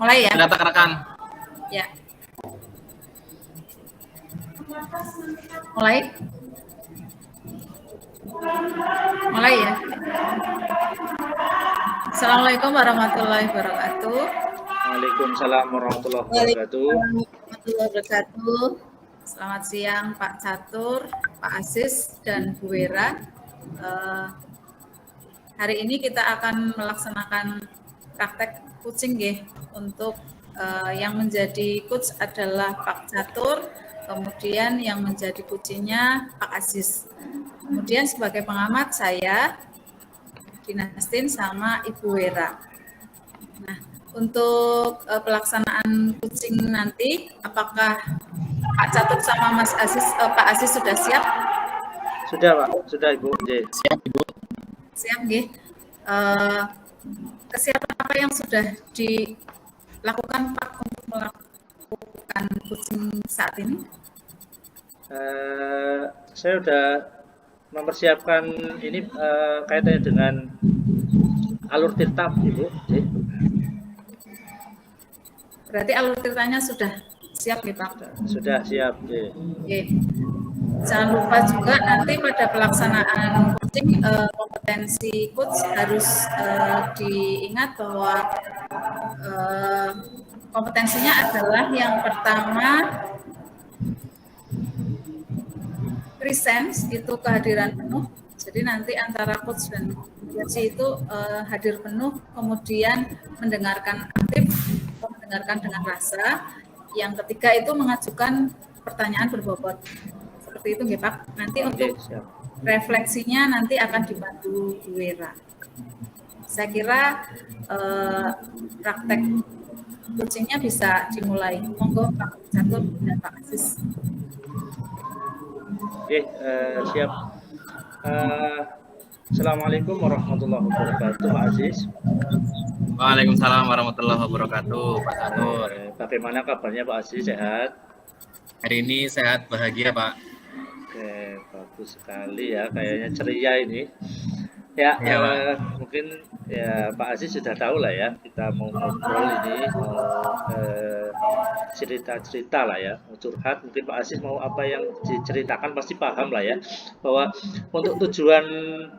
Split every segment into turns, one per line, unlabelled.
Mulai ya?
Sudah tak rekam?
Ya. Mulai? Mulai ya? Assalamualaikum warahmatullahi wabarakatuh.
Waalaikumsalam warahmatullahi wabarakatuh.
Warahmatullahi wabarakatuh. Selamat siang Pak Catur, Pak Aziz, dan Bu Wera. Hari ini kita akan melaksanakan praktek coaching ya. Untuk yang menjadi coach adalah Pak Catur, kemudian yang menjadi coachingnya Pak Aziz. Kemudian sebagai pengamat saya, Dinastin sama Ibu Wera. Nah, untuk pelaksanaan coaching nanti, apakah Pak Catur sama Mas Aziz, Pak Aziz sudah siap?
Sudah Pak, sudah Ibu.
Siap Ibu.
Siap nggih. Kesiapan apa yang sudah dilakukan Pak untuk melakukan coaching saat ini?
Saya sudah mempersiapkan ini kaitannya dengan alur tirta Ibu.
Berarti alur tirtanya sudah siap ya Pak?
Sudah siap.
Oke. Jangan lupa juga nanti pada pelaksanaan coaching kompetensi coach harus diingat bahwa kompetensinya adalah yang pertama presence, itu kehadiran penuh. Jadi nanti antara coach dan coach itu hadir penuh, kemudian mendengarkan aktif, mendengarkan dengan rasa. Yang ketiga itu mengajukan pertanyaan berbobot. Seperti itu nggih Pak. Nanti untuk refleksinya nanti akan dibantu Bu Wera. Saya kira praktek coachingnya bisa dimulai. Monggo Pak Catur dan Pak Aziz.
Oke, siap. Assalamualaikum warahmatullahi wabarakatuh, Pak Aziz.
Waalaikumsalam warahmatullahi wabarakatuh, Pak Catur.
Bagaimana kabarnya Pak Aziz? Sehat?
Hari ini sehat, bahagia Pak.
Oke, bagus sekali ya, kayaknya ceria ini. Ya, mungkin ya Pak Aziz sudah tahu lah ya, kita mau ngobrol ini, mau cerita-cerita lah ya, mau curhat. Mungkin Pak Aziz mau apa yang diceritakan pasti paham lah ya, bahwa untuk tujuan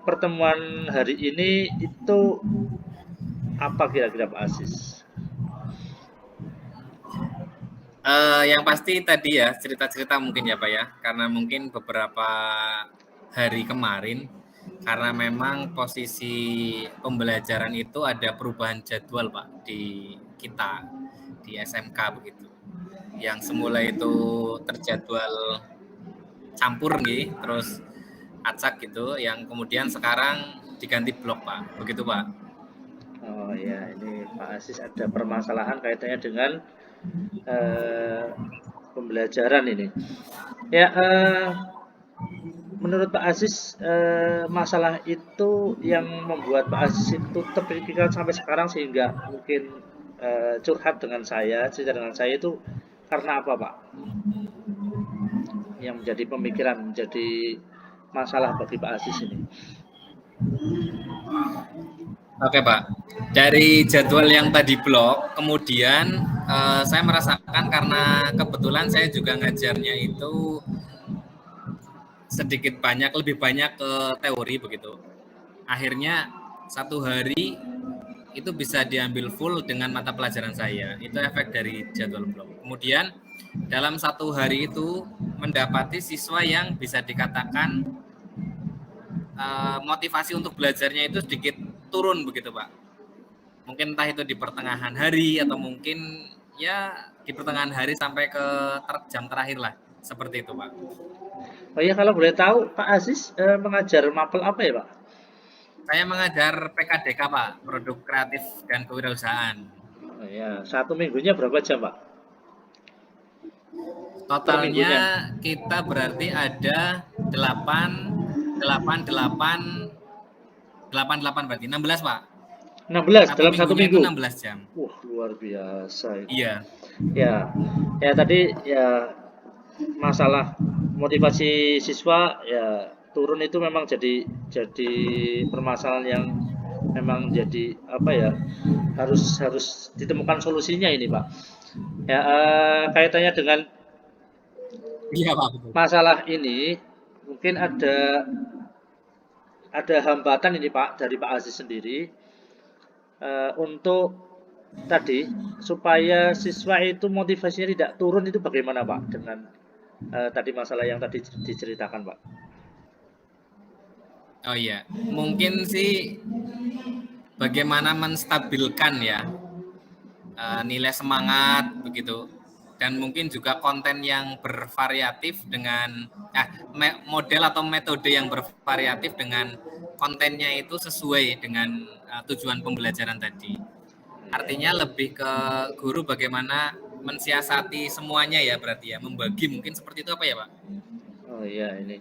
pertemuan hari ini itu apa kira-kira Pak Aziz?
Yang pasti tadi ya cerita-cerita mungkin ya Pak ya, karena mungkin beberapa hari kemarin karena memang posisi pembelajaran itu ada perubahan jadwal Pak di kita di SMK begitu. Yang semula itu terjadwal campur nih, terus acak gitu, yang kemudian sekarang diganti blok Pak, begitu Pak.
Oh ya, ini Pak Aziz ada permasalahan kaitannya dengan pembelajaran ini. Ya, menurut Pak Aziz, masalah itu yang membuat Pak Aziz itu terpikirkan sampai sekarang sehingga mungkin curhat dengan saya, cerita dengan saya itu karena apa Pak? Yang menjadi pemikiran, menjadi masalah bagi Pak Aziz ini.
Oke Pak, dari jadwal yang tadi blok, kemudian saya merasakan karena kebetulan saya juga ngajarnya itu sedikit banyak, lebih banyak ke teori begitu. Akhirnya satu hari itu bisa diambil full dengan mata pelajaran saya. Itu efek dari jadwal blok. Kemudian dalam satu hari itu mendapati siswa yang bisa dikatakan motivasi untuk belajarnya itu sedikit turun begitu Pak. Mungkin entah itu di pertengahan hari atau mungkin ya di pertengahan hari sampai ke jam terakhir lah, seperti itu Pak.
Oh ya, kalau boleh tahu Pak Aziz mengajar mapel apa ya Pak?
Saya mengajar PKDK Pak, Produk Kreatif dan Kewirausahaan.
Oh ya, satu minggunya berapa jam Pak?
Totalnya kita berarti ada 8 berarti 16 Pak.
16 dalam satu minggu.
16 jam.
Wah, luar biasa itu.
Iya.
Ya tadi ya masalah motivasi siswa ya turun itu memang jadi permasalahan yang memang jadi apa ya, harus ditemukan solusinya ini Pak. Ya, kaitannya dengan
Iya Pak, betul.
masalah ini mungkin ada hambatan ini Pak dari Pak Aziz sendiri untuk tadi supaya siswa itu motivasinya tidak turun itu bagaimana Pak dengan tadi masalah yang tadi diceritakan Pak?
Oh iya, mungkin sih bagaimana menstabilkan ya nilai semangat begitu, dan mungkin juga konten yang bervariatif dengan model atau metode yang bervariatif dengan kontennya itu sesuai dengan tujuan pembelajaran tadi. Artinya lebih ke guru bagaimana mensiasati semuanya ya, berarti ya membagi, mungkin seperti itu apa ya Pak?
Oh iya ini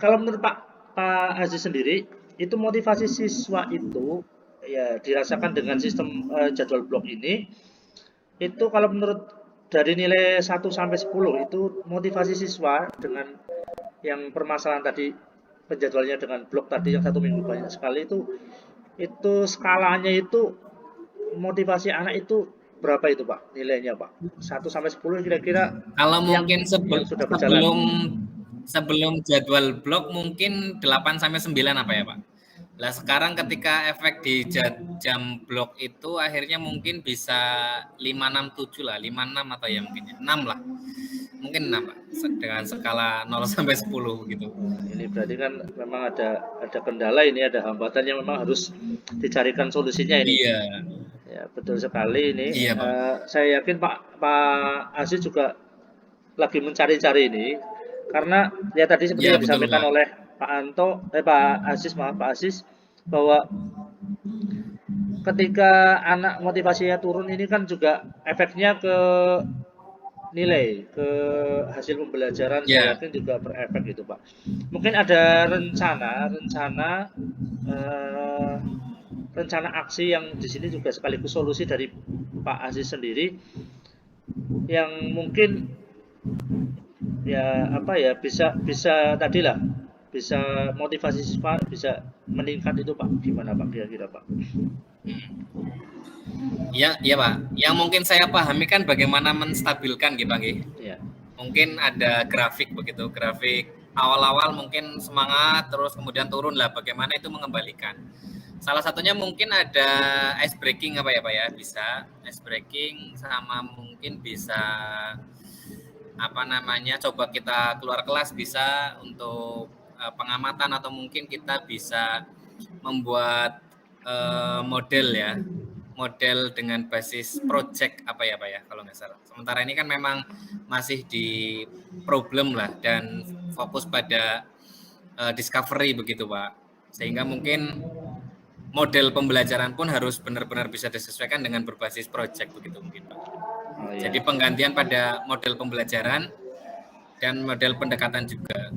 kalau menurut Pak Aziz sendiri itu motivasi siswa itu ya dirasakan dengan sistem jadwal blok ini itu kalau menurut dari nilai 1 sampai 10 itu motivasi siswa dengan yang permasalahan tadi penjadwalannya dengan blok tadi yang 1 minggu banyak sekali itu skalanya itu motivasi anak itu berapa itu Pak nilainya Pak 1 sampai 10 kira-kira
kalau
yang
mungkin
sudah berjalan
sebelum jadwal blok mungkin 8 sampai 9 apa ya Pak? Lah sekarang ketika efek di jam blok itu akhirnya mungkin bisa 5, 6, 7 lah, 5, 6 atau ya mungkin 6 lah. Mungkin 6 Pak, dengan skala 0 sampai 10 gitu.
Ini berarti kan memang ada kendala ini, ada hambatan yang memang harus dicarikan solusinya ini.
Iya.
Ya, betul sekali ini.
Iya, Pak.
Saya yakin Pak Aziz juga lagi mencari-cari ini karena ya tadi seperti
Iya,
yang
betul,
disampaikan
Pak.
oleh Pak Aziz, bahwa ketika anak motivasinya turun ini kan juga efeknya ke nilai, ke hasil pembelajaran saya yakin juga berefek gitu Pak. Mungkin ada rencana aksi yang di sini juga sekaligus solusi dari Pak Aziz sendiri yang mungkin ya apa ya bisa tadilah bisa motivasi siswa bisa meningkat itu Pak. Gimana Pak kira-kira Pak?
Ya Pak. Yang mungkin saya pahami kan bagaimana menstabilkan gitu Pak.
Ya.
Mungkin ada grafik begitu, grafik awal-awal mungkin semangat terus kemudian turun lah, bagaimana itu mengembalikan. Salah satunya mungkin ada ice breaking apa ya Pak ya, bisa ice breaking sama mungkin bisa coba kita keluar kelas bisa untuk pengamatan atau mungkin kita bisa membuat model dengan basis project apa ya Pak ya kalau nggak salah. Sementara ini kan memang masih di problem lah dan fokus pada discovery begitu Pak. Sehingga mungkin model pembelajaran pun harus benar-benar bisa disesuaikan dengan berbasis project begitu mungkin Pak. Oh, iya. Jadi penggantian pada model pembelajaran dan model pendekatan juga.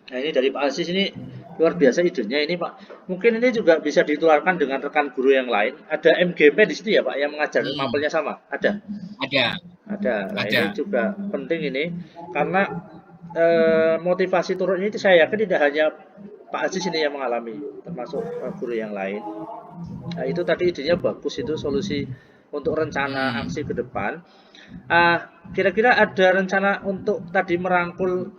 Nah ini dari Pak Aziz ini luar biasa idenya ini Pak. Mungkin ini juga bisa ditularkan dengan rekan guru yang lain. Ada MGP di situ ya Pak yang mengajar mapelnya sama? Ada? Ada. Nah ini juga penting ini karena motivasi turun ini saya yakin tidak hanya Pak Aziz ini yang mengalami, termasuk guru yang lain. Nah itu tadi idenya bagus, itu solusi untuk rencana aksi ke depan. Kira-kira ada rencana untuk tadi merangkul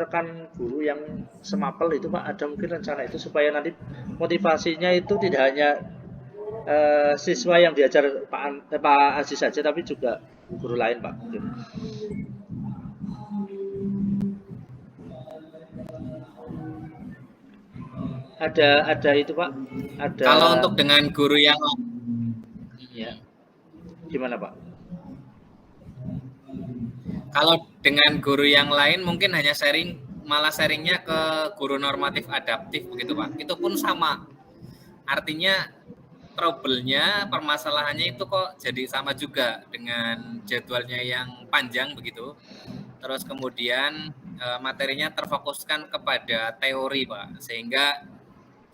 rekan guru yang semapel itu Pak, ada mungkin rencana itu supaya nanti motivasinya itu tidak hanya siswa yang diajar Pak Aziz saja tapi juga guru lain Pak mungkin. Ada itu Pak. Ada.
Kalau untuk dengan guru yang
ya. Gimana Pak?
Kalau dengan guru yang lain mungkin hanya sharingnya ke guru normatif adaptif begitu Pak. Itu pun sama. Artinya trouble-nya, permasalahannya itu kok jadi sama juga dengan jadwalnya yang panjang begitu. Terus kemudian materinya terfokuskan kepada teori Pak. Sehingga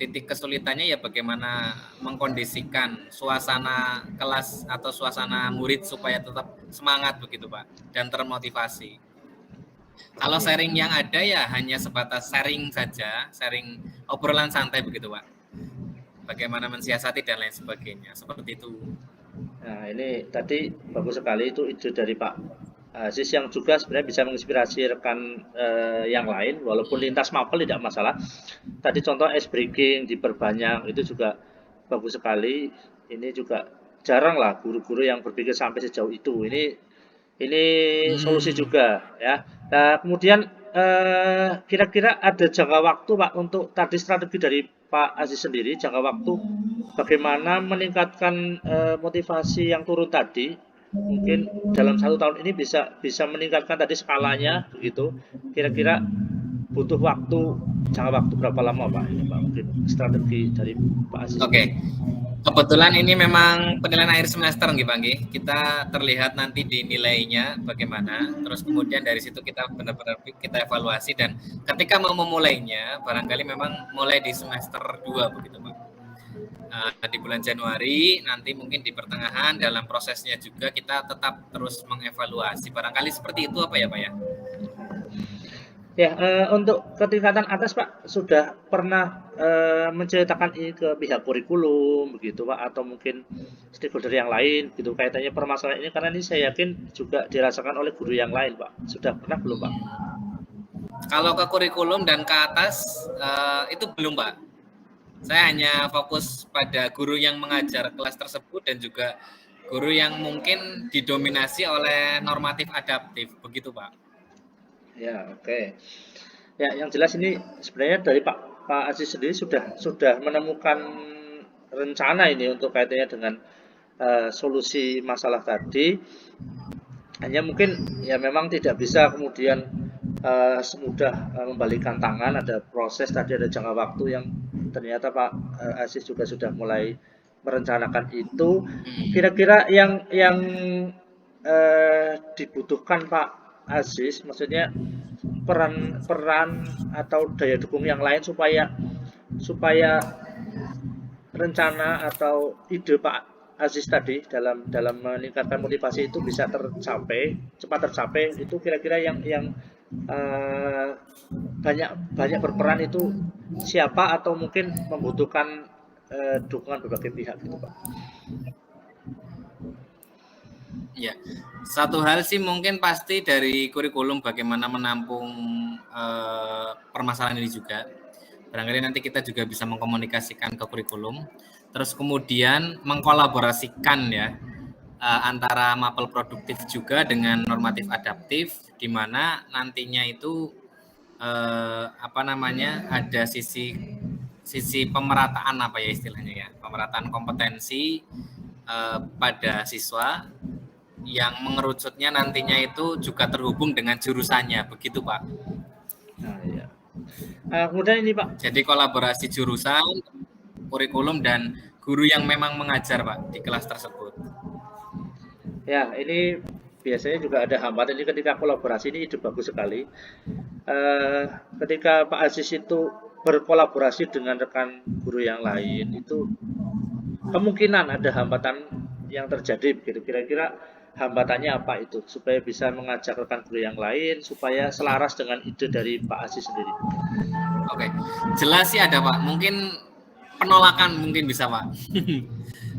titik kesulitannya ya bagaimana mengkondisikan suasana kelas atau suasana murid supaya tetap semangat begitu Pak dan termotivasi. Kalau
Iya.
sharing yang ada ya hanya sebatas sharing saja, sharing obrolan santai begitu Pak. Bagaimana mensiasati dan lain sebagainya, seperti itu.
Nah, ini tadi bagus sekali itu ide dari Pak Aziz yang juga sebenarnya bisa menginspirasi rekan yang lain, walaupun lintas mapel tidak masalah. Tadi contoh ice breaking diperbanyak itu juga bagus sekali. Ini juga jarang lah guru-guru yang berpikir sampai sejauh itu. Ini solusi
Hmm.
juga ya. Nah, kemudian kira-kira ada jangka waktu Pak untuk tadi strategi dari Pak Aziz sendiri, jangka waktu bagaimana meningkatkan motivasi yang turun tadi. Mungkin dalam 1 tahun ini bisa bisa meningkatkan tadi skalanya begitu. Kira-kira butuh waktu jangka waktu berapa lama Pak ini Pak? Mungkin strategi dari Pak Aziz ini.
Oke. Kebetulan ini memang penilaian akhir semester nggih Pak nggih. Kita terlihat nanti di nilainya bagaimana, terus kemudian dari situ kita benar-benar kita evaluasi dan ketika mau memulainya barangkali memang mulai di semester 2 begitu Pak. Di bulan Januari nanti mungkin di pertengahan dalam prosesnya juga kita tetap terus mengevaluasi. Barangkali seperti itu apa ya Pak ya?
Ya, untuk ketingkatan atas Pak sudah pernah menceritakan ini ke pihak kurikulum begitu Pak atau mungkin stakeholder yang lain gitu kaitannya permasalahan ini karena ini saya yakin juga dirasakan oleh guru yang lain Pak. Sudah pernah belum Pak?
Kalau ke kurikulum dan ke atas itu belum Pak. Saya hanya fokus pada guru yang mengajar kelas tersebut dan juga guru yang mungkin didominasi oleh normatif adaptif begitu Pak.
Ya, oke. Ya, yang jelas ini sebenarnya dari Pak Aziz sendiri sudah menemukan rencana ini untuk kaitannya dengan solusi masalah tadi. Hanya mungkin ya memang tidak bisa kemudian semudah membalikan tangan. Ada proses tadi, ada jangka waktu yang ternyata Pak Aziz juga sudah mulai merencanakan itu. Kira-kira yang dibutuhkan Pak Aziz, maksudnya peran atau daya dukung yang lain supaya rencana atau ide Pak Aziz tadi dalam meningkatkan motivasi itu bisa cepat tercapai itu kira-kira yang banyak banyak berperan itu siapa atau mungkin membutuhkan dukungan berbagai pihak gitu Pak.
Ya, satu hal sih mungkin pasti dari kurikulum bagaimana menampung permasalahan ini juga. Barangkali nanti kita juga bisa mengkomunikasikan ke kurikulum. Terus kemudian mengkolaborasikan ya antara mapel produktif juga dengan normatif adaptif, di mana nantinya itu ada sisi pemerataan apa ya istilahnya ya, pemerataan kompetensi pada siswa yang mengerucutnya nantinya itu juga terhubung dengan jurusannya, begitu Pak.
Nah, ya. Kemudian ini Pak.
Jadi kolaborasi jurusan, kurikulum dan guru yang memang mengajar Pak di kelas tersebut.
Ya, ini biasanya juga ada hambatan ini ketika kolaborasi ini ide bagus sekali. Ketika Pak Aziz itu berkolaborasi dengan rekan guru yang lain itu kemungkinan ada hambatan yang terjadi begitu. Kira-kira hambatannya apa itu supaya bisa mengajak rekan guru yang lain supaya selaras dengan ide dari Pak Aziz sendiri.
Oke, jelas sih ada Pak. Mungkin penolakan mungkin bisa Pak.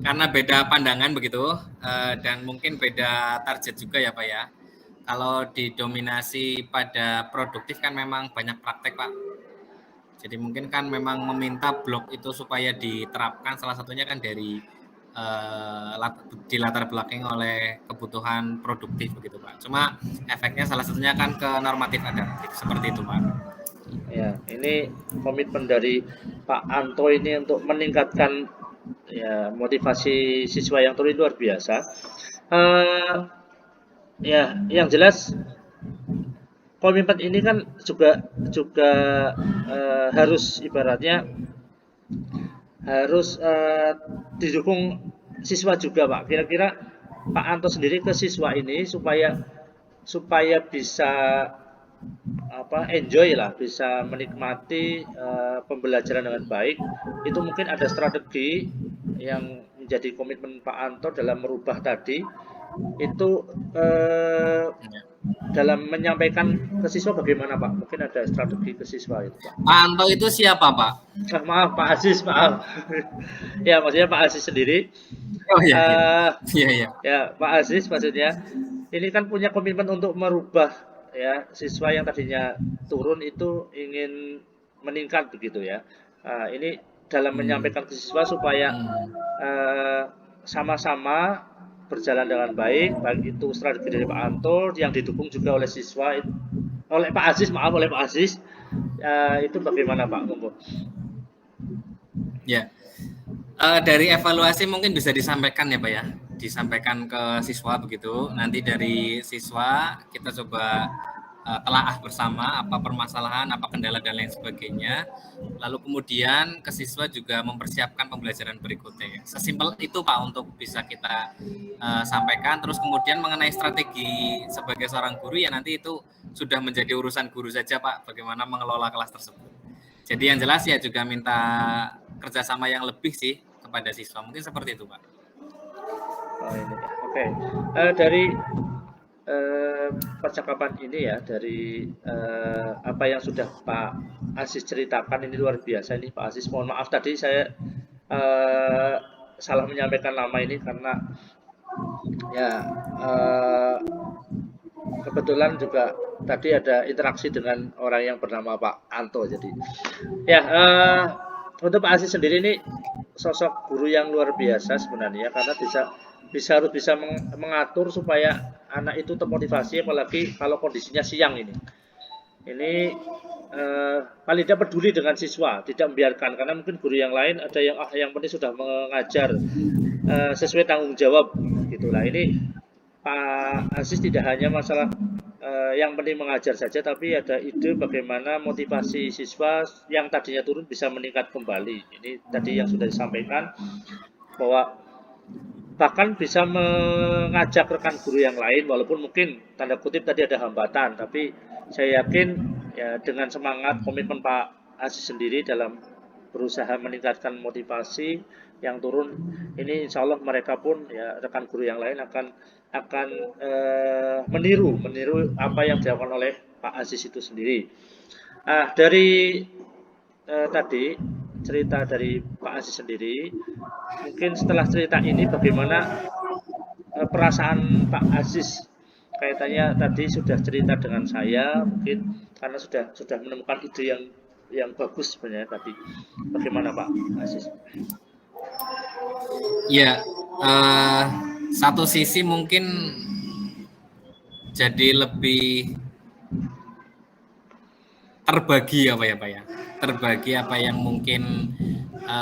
Karena beda pandangan begitu dan mungkin beda target juga ya Pak ya. Kalau didominasi pada produktif kan memang banyak praktek Pak. Jadi mungkin kan memang meminta blok itu supaya diterapkan salah satunya kan dari dilatar belakangi oleh kebutuhan produktif begitu Pak. Cuma efeknya salah satunya kan ke normatif adaptif seperti itu Pak.
Ya, ini komitmen dari Pak Anto ini untuk meningkatkan ya motivasi siswa yang turun luar biasa. Ya, yang jelas komitmen ini kan juga harus ibaratnya harus didukung siswa juga Pak. Kira-kira Pak Anto sendiri ke siswa ini supaya bisa enjoy lah, bisa menikmati pembelajaran dengan baik. Itu mungkin ada strategi yang menjadi komitmen Pak Anto dalam merubah tadi itu dalam menyampaikan ke siswa bagaimana Pak? Mungkin ada strategi ke siswa itu Pak.
Pak Anto itu siapa Pak?
Maaf Pak Aziz, maaf. Ya maksudnya Pak Aziz sendiri.
Oh iya, iya, iya.
Ya Pak Aziz maksudnya ini kan punya komitmen untuk merubah ya siswa yang tadinya turun itu ingin meningkat begitu ya. Ini dalam menyampaikan ke siswa supaya sama-sama berjalan dengan baik, baik itu strategi dari Pak Anto yang didukung juga oleh siswa, oleh Pak Aziz, maaf oleh Pak Aziz, itu bagaimana Pak? Monggo.
Ya, dari evaluasi mungkin bisa disampaikan ya Pak ya, disampaikan ke siswa begitu. Nanti dari siswa kita coba telaah bersama apa permasalahan, apa kendala dan lain sebagainya. Lalu kemudian ke siswa juga mempersiapkan pembelajaran berikutnya. Sesimpel itu Pak untuk bisa kita sampaikan. Terus kemudian mengenai strategi sebagai seorang guru ya nanti itu sudah menjadi urusan guru saja Pak, bagaimana mengelola kelas tersebut. Jadi yang jelas ya juga minta kerjasama yang lebih sih kepada siswa. Mungkin seperti itu Pak.
Oh ini ya, oke. Dari percakapan ini ya dari apa yang sudah Pak Aziz ceritakan ini luar biasa ini Pak Aziz. Mohon maaf tadi saya salah menyampaikan nama ini karena ya kebetulan juga tadi ada interaksi dengan orang yang bernama Pak Anto. Jadi ya untuk Pak Aziz sendiri ini sosok guru yang luar biasa sebenarnya karena harus bisa mengatur supaya anak itu termotivasi apalagi kalau kondisinya siang ini paling tidak peduli dengan siswa, tidak membiarkan karena mungkin guru yang lain ada yang penting sudah mengajar sesuai tanggung jawab gitulah. Ini Pak Aziz tidak hanya masalah yang penting mengajar saja tapi ada ide bagaimana motivasi siswa yang tadinya turun bisa meningkat kembali. Ini tadi yang sudah disampaikan bahwa bahkan bisa mengajak rekan guru yang lain walaupun mungkin tanda kutip tadi ada hambatan, tapi saya yakin ya dengan semangat komitmen Pak Aziz sendiri dalam berusaha meningkatkan motivasi yang turun ini insya Allah mereka pun ya rekan guru yang lain akan meniru apa yang dilakukan oleh Pak Aziz itu sendiri. Dari tadi cerita dari Pak Aziz sendiri, mungkin setelah cerita ini bagaimana perasaan Pak Aziz kaitannya tadi sudah cerita dengan saya mungkin karena sudah menemukan ide yang bagus sebenarnya tadi. Bagaimana Pak Aziz?
Ya, satu sisi mungkin jadi lebih terbagi apa ya Pak ya, terbagi apa yang mungkin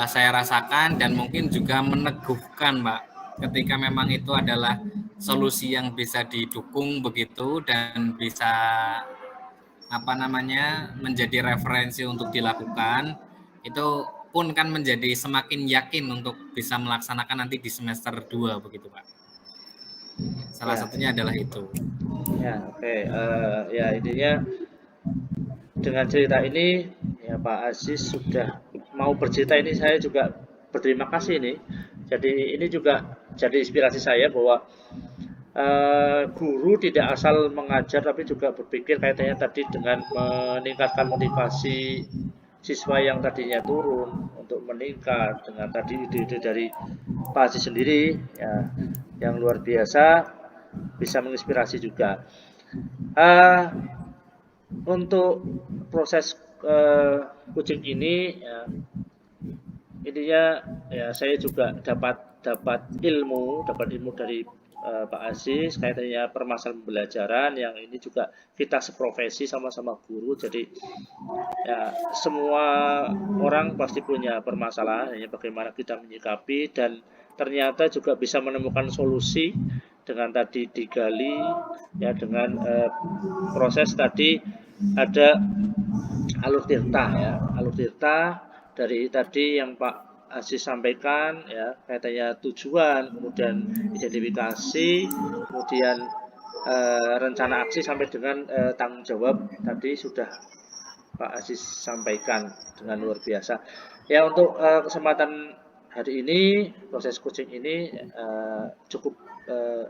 saya rasakan dan mungkin juga meneguhkan Pak ketika memang itu adalah solusi yang bisa didukung begitu dan bisa apa namanya menjadi referensi untuk dilakukan, itu pun kan menjadi semakin yakin untuk bisa melaksanakan nanti di semester 2 begitu Pak. Salah satunya adalah itu.
Ya, oke. Ya intinya dengan cerita ini ya Pak Aziz sudah mau bercerita ini saya juga berterima kasih nih. Jadi ini juga jadi inspirasi saya bahwa guru tidak asal mengajar tapi juga berpikir kaitannya tadi dengan meningkatkan motivasi siswa yang tadinya turun untuk meningkat dengan tadi ide-ide dari Pak Aziz sendiri ya yang luar biasa bisa menginspirasi juga. Untuk proses coaching ini ya, intinya ya saya juga dapat ilmu dari Pak Aziz kaitannya permasalahan pembelajaran yang ini juga kita seprofesi sama-sama guru, jadi ya semua orang pasti punya permasalahan, hanya bagaimana kita menyikapi dan ternyata juga bisa menemukan solusi dengan tadi digali ya dengan proses tadi ada alur tirta ya, alur tirta dari tadi yang Pak Aziz sampaikan ya kaitannya tujuan, kemudian identifikasi, kemudian rencana aksi sampai dengan tanggung jawab tadi sudah Pak Aziz sampaikan dengan luar biasa. Ya untuk kesempatan hari ini proses coaching ini cukup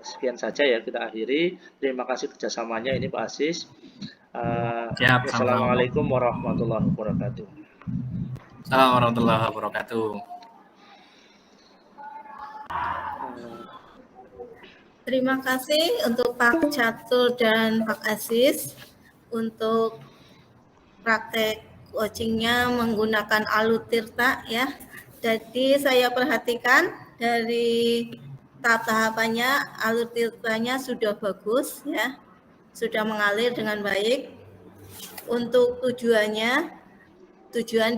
sekian saja ya, kita akhiri. Terima kasih kerjasamanya ini Pak Aziz.
Siap, sama-sama.
Wassalamualaikum warahmatullahi wabarakatuh.
Assalamualaikum warahmatullahi wabarakatuh.
Terima kasih untuk Pak Catur dan Pak Aziz untuk praktek coachingnya menggunakan Alutirta ya. Jadi saya perhatikan dari tahap-tahapannya Alutirtanya sudah bagus ya, sudah mengalir dengan baik. Untuk tujuan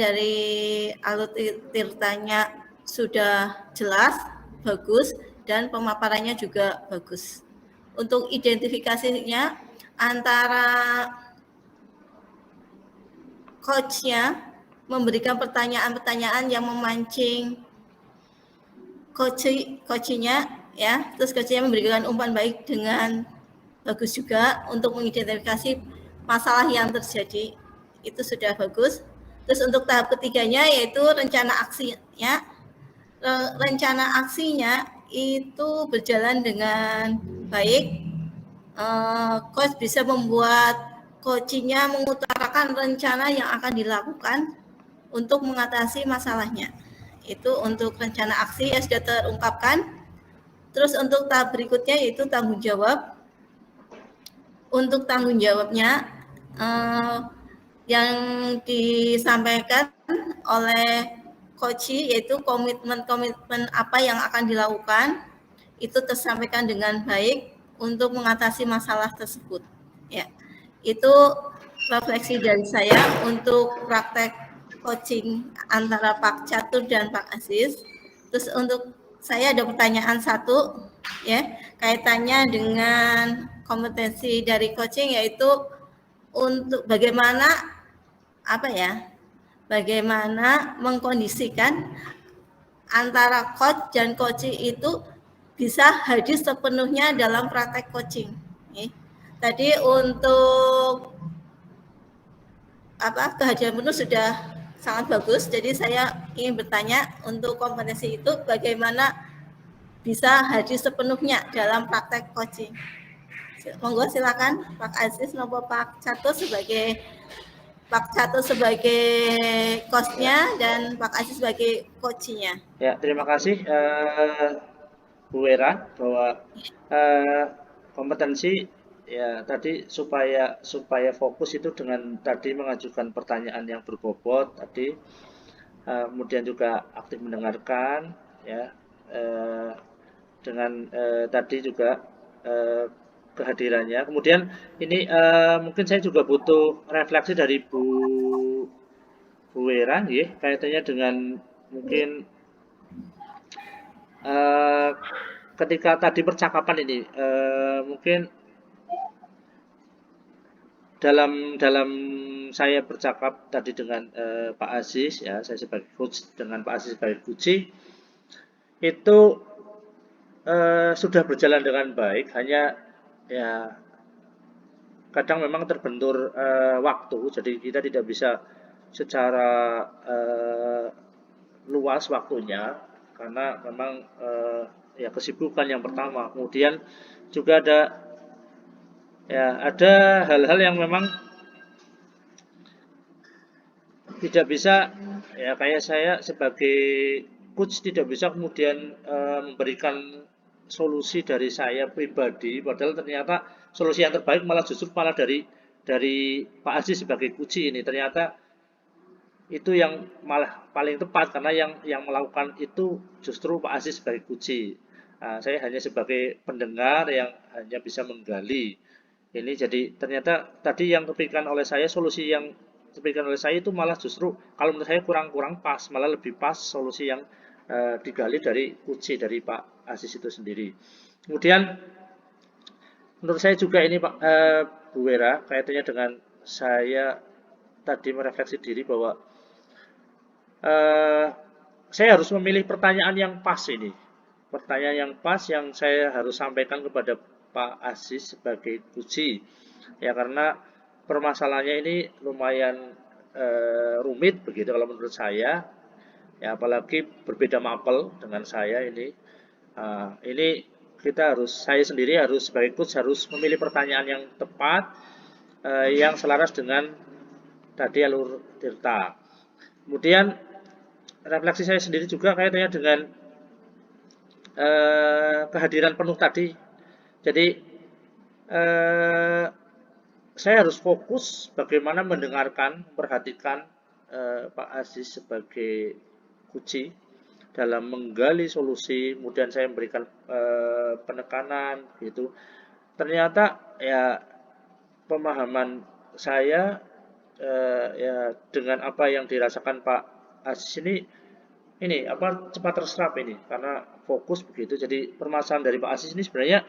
dari Alutirtanya sudah jelas, bagus, dan pemaparannya juga bagus. Untuk identifikasinya antara coachnya memberikan pertanyaan-pertanyaan yang memancing coachnya ya, terus coachnya memberikan umpan baik dengan bagus juga untuk mengidentifikasi masalah yang terjadi, itu sudah bagus. Terus untuk tahap ketiganya yaitu rencana aksinya. Rencana aksinya itu berjalan dengan baik. Coach bisa membuat coachingnya mengutarakan rencana yang akan dilakukan untuk mengatasi masalahnya. Itu untuk rencana aksi yang sudah terungkapkan. Terus untuk tahap berikutnya yaitu tanggung jawab. Untuk tanggung jawabnya yang disampaikan oleh coach yaitu komitmen apa yang akan dilakukan itu tersampaikan dengan baik untuk mengatasi masalah tersebut. Ya, itu refleksi dari saya untuk praktek coaching antara Pak Catur dan Pak Aziz. Terus untuk saya ada pertanyaan satu ya, kaitannya dengan kompetensi dari coaching yaitu untuk bagaimana bagaimana mengkondisikan antara coach dan coaching itu bisa hadir sepenuhnya dalam praktek coaching. Tadi untuk kehadiran penuh sudah sangat bagus, jadi saya ingin bertanya untuk kompetensi itu bagaimana bisa hadir sepenuhnya dalam praktek coaching. Monggo silakan Pak Aziz maupun Pak Catur sebagai coach-nya dan Pak Aziz sebagai coach-nya.
Ya, terima kasih Bu Wera bahwa kompetensi ya tadi supaya fokus itu dengan tadi mengajukan pertanyaan yang berbobot tadi, kemudian juga aktif mendengarkan ya, dengan tadi juga kehadirannya. Kemudian ini mungkin saya juga butuh refleksi dari Bu Wera ya, kaitannya dengan mungkin ketika tadi percakapan ini mungkin dalam saya bercakap tadi dengan Pak Aziz ya, saya sebagai coach dengan Pak Aziz sebagai coach itu sudah berjalan dengan baik, hanya ya kadang memang terbentur waktu, jadi kita tidak bisa secara luas waktunya karena memang ya kesibukan yang pertama. Kemudian juga ada hal-hal yang memang tidak bisa ya, kayak saya sebagai coach tidak bisa kemudian memberikan solusi dari saya pribadi, padahal ternyata solusi yang terbaik malah justru dari Pak Aziz sebagai coach ini, ternyata itu yang malah paling tepat karena yang melakukan itu justru Pak Aziz sebagai coach. Saya hanya sebagai pendengar yang hanya bisa menggali ini. Jadi ternyata tadi yang diberikan oleh saya, solusi yang diberikan oleh saya itu malah justru kalau menurut saya kurang pas, malah lebih pas solusi yang digali dari coach dari Pak Aziz itu sendiri. Kemudian menurut saya juga ini Pak Bu Wera, kaitannya dengan saya tadi merefleksi diri bahwa saya harus memilih pertanyaan yang pas ini. Pertanyaan yang pas yang saya harus sampaikan kepada Pak Aziz sebagai coach. Ya karena permasalahannya ini lumayan rumit begitu kalau menurut saya. Ya, apalagi berbeda mapel dengan saya ini. Ini saya sendiri harus sebagai coach harus memilih pertanyaan yang tepat, yang selaras dengan tadi alur Tirta. Kemudian refleksi saya sendiri juga kaitannya dengan kehadiran penuh tadi. Jadi saya harus fokus bagaimana mendengarkan, perhatikan Pak Aziz sebagai kunci dalam menggali solusi, kemudian saya memberikan penekanan gitu. Ternyata ya pemahaman saya ya dengan apa yang dirasakan Pak Aziz ini cepat terserap ini karena fokus begitu. Jadi permasalahan dari Pak Aziz ini sebenarnya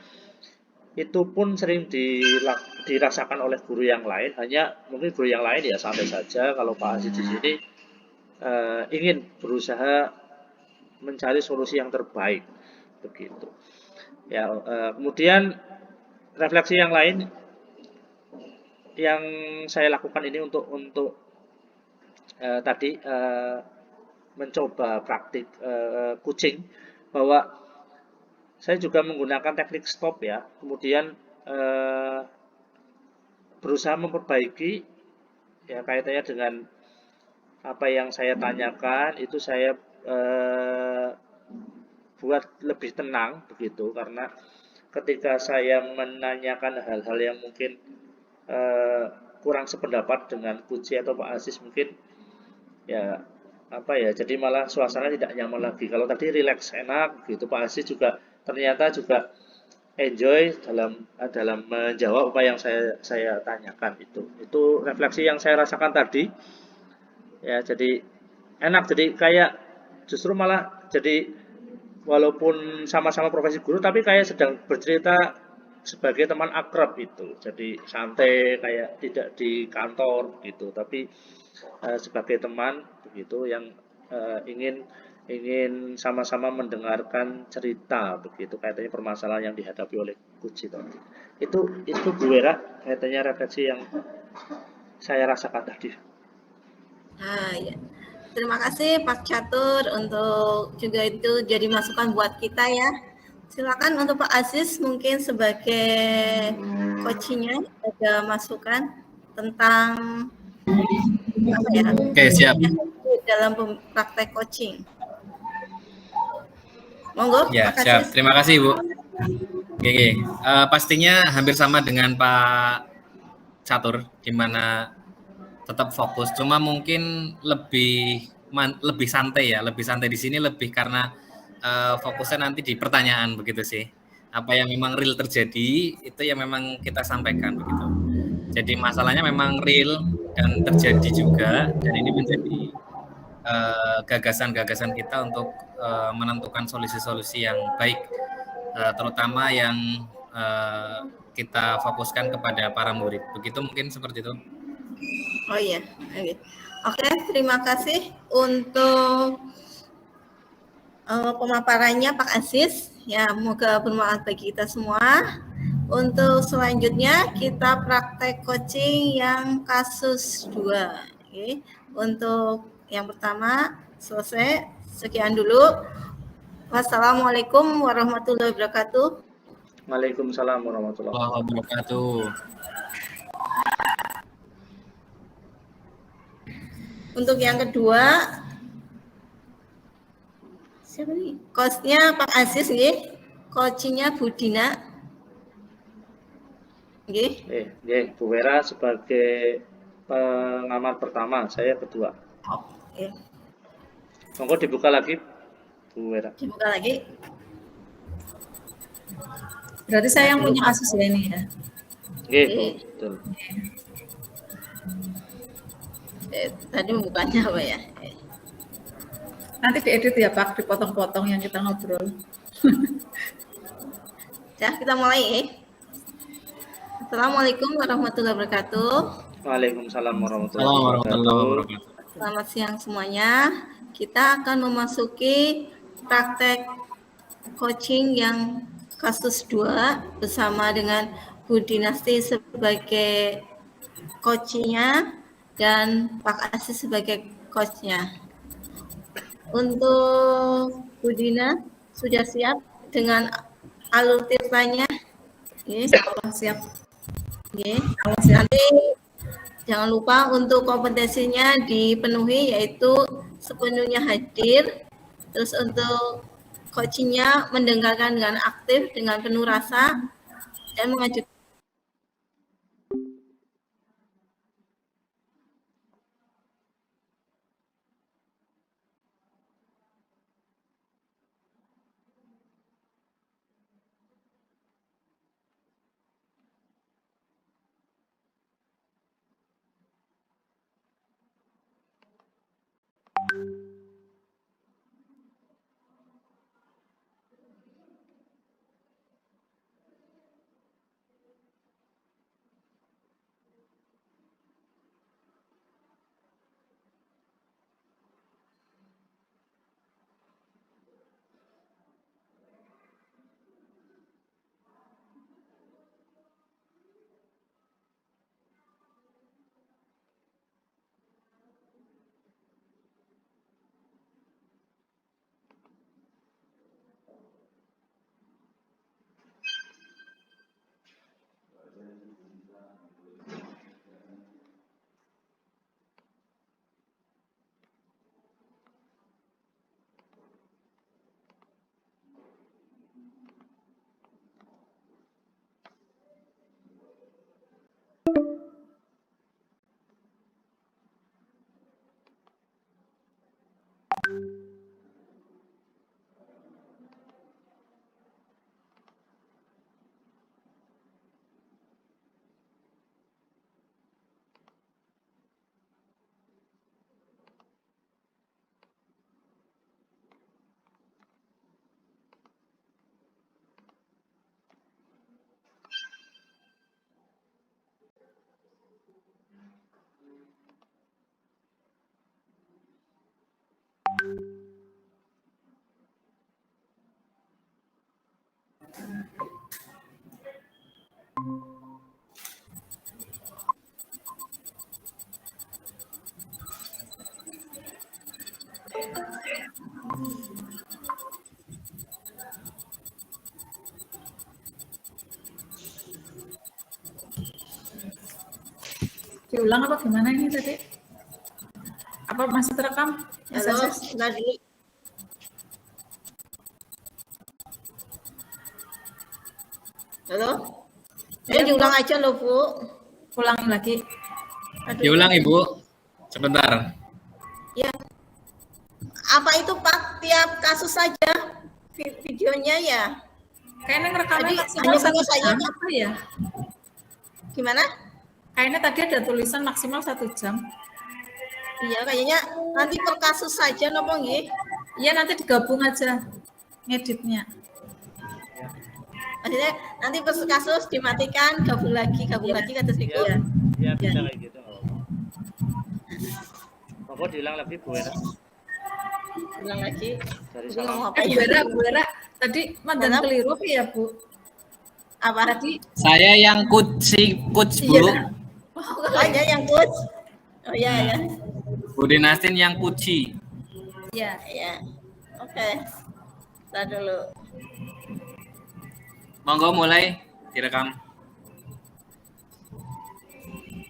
itu pun sering dirasakan oleh guru yang lain, hanya mungkin guru yang lain ya santai saja. Kalau Pak Aziz di sini ingin berusaha mencari solusi yang terbaik begitu. Ya, kemudian refleksi yang lain yang saya lakukan ini untuk tadi mencoba praktik coaching, bahwa saya juga menggunakan teknik stop ya, kemudian berusaha memperbaiki ya kaitannya dengan apa yang saya tanyakan itu saya buat lebih tenang begitu, karena ketika saya menanyakan hal-hal yang mungkin kurang sependapat dengan kunci atau Pak Aziz mungkin ya jadi malah suasana tidak nyaman lagi. Kalau tadi relax enak gitu, Pak Aziz juga ternyata juga enjoy dalam menjawab apa yang saya tanyakan. Itu refleksi yang saya rasakan tadi ya. Jadi enak, jadi kayak justru malah jadi walaupun sama-sama profesi guru tapi kayak sedang bercerita sebagai teman akrab itu. Jadi santai, kayak tidak di kantor gitu, tapi sebagai teman begitu yang ingin sama-sama mendengarkan cerita begitu kaitannya permasalahan yang dihadapi oleh kunci tadi. Itu Bu Wera kaitannya refleksi yang saya rasakan tadi.
Ya. Terima kasih Pak Catur untuk juga itu jadi masukan buat kita ya. Silakan untuk Pak Aziz mungkin sebagai coachingnya ada masukan tentang apa ya?
Oke, siap.
Dalam praktek coaching. Monggo.
Ya, siap. Terima kasih, Bu. Oke. Pastinya hampir sama dengan Pak Catur, di mana tetap fokus. Cuma mungkin lebih santai ya, lebih santai di sini lebih karena fokusnya nanti di pertanyaan begitu sih. Apa yang memang real terjadi itu yang memang kita sampaikan begitu. Jadi masalahnya memang real dan terjadi juga, dan ini menjadi gagasan-gagasan kita untuk menentukan solusi-solusi yang baik, terutama yang kita fokuskan kepada para murid. Begitu mungkin seperti itu.
Oh iya, oke, terima kasih untuk pemaparannya Pak Aziz. Ya, semoga bermanfaat bagi kita semua. Untuk selanjutnya kita praktek coaching yang kasus 2. Oke. Untuk yang pertama selesai. Sekian dulu. Wassalamualaikum warahmatullahi wabarakatuh.
Waalaikumsalam warahmatullahi
wabarakatuh.
Untuk yang kedua, siapa nih? Coach-nya Pak Aziz nggih. Coaching-nya Bu Dina. Nggih.
Bu Wera sebagai pengamat pertama, saya kedua.
Oke.
Monggo dibuka lagi, Bu Wera.
Dibuka lagi.
Berarti saya yang punya kasus ya ini ya.
Betul.
Tadi bukanya apa ya?
Nanti diedit ya Pak, dipotong-potong yang kita ngobrol.
Ya, kita mulai. Assalamualaikum warahmatullahi wabarakatuh.
Waalaikumsalam warahmatullahi wabarakatuh.
Selamat siang semuanya. Kita akan memasuki praktek coaching yang kasus 2 bersama dengan Bu Dinasti sebagai coachnya dan Pak Aziz sebagai coachnya. Untuk Bu Dina sudah siap dengan alur tirtanya?
Allah siap.
Allah siap. Nanti jangan lupa untuk kompetensinya dipenuhi, yaitu sepenuhnya hadir. Terus untuk coachingnya mendengarkan dengan aktif, dengan penuh rasa, dan mengajukan.
Diulang apa gimana ini tadi? Apa masih terekam?
Halo,
SSS?
sebentar dulu. Halo? Diulang aja loh, Bu.
Ulangin lagi.
Diulang Ibu. Sebentar.
Ya. Apa itu Pak? Tiap kasus saja videonya ya?
Kayaknya ngerekamnya
Tadi
maksimal
hanya
1
saja
jam apa ya?
Gimana?
Kayaknya tadi ada tulisan maksimal 1 jam.
Iya, kayaknya nanti per kasus saja nopo nggih?
Iya, nanti digabung aja ngeditnya.
Maksudnya nanti per kasus dimatikan, gabung lagi kata Siku.
Iya,
Iya.
bisa kayak gitu. Monggo diulang lagi Bu Era.
Ulang lagi.
Dari
Ibu
salam.
ngomong apa ya?
Bu Era, tadi mandan
Kenapa?
keliru ya, Bu?
Apa?
Tadi
Saya yang coach Bu.
iya.
Hanya yang coach. Oh iya ya.
Bu Dinasin yang kuci.
Iya.
Ya. Oke. Tar dulu.
Monggo mulai direkam.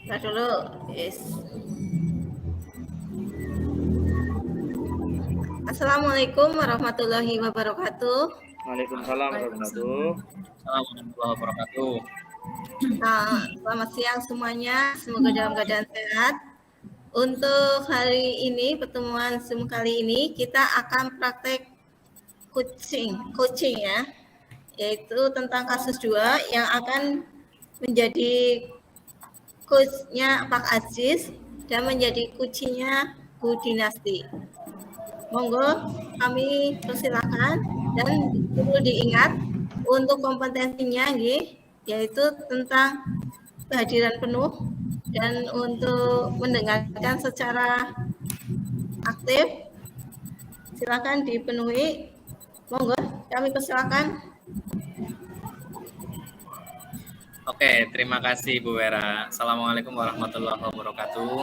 Tar dulu. Yes. Assalamualaikum warahmatullahi wabarakatuh.
Waalaikumsalam warahmatullahi.
Assalamualaikum warahmatullahi wabarakatuh.
Nah, selamat siang semuanya. Semoga dalam keadaan sehat. Untuk hari ini, pertemuan Zoom kali ini, kita akan praktek coaching ya, yaitu tentang kasus 2 yang akan menjadi coachnya Pak Aziz dan menjadi coachnya Bu Dinasti. Monggo kami persilakan dan perlu diingat untuk kompetensinya yaitu tentang kehadiran penuh dan untuk mendengarkan secara aktif. Silakan dipenuhi. Monggo kami persilakan.
Oke, terima kasih Bu Vera. Assalamualaikum warahmatullahi wabarakatuh.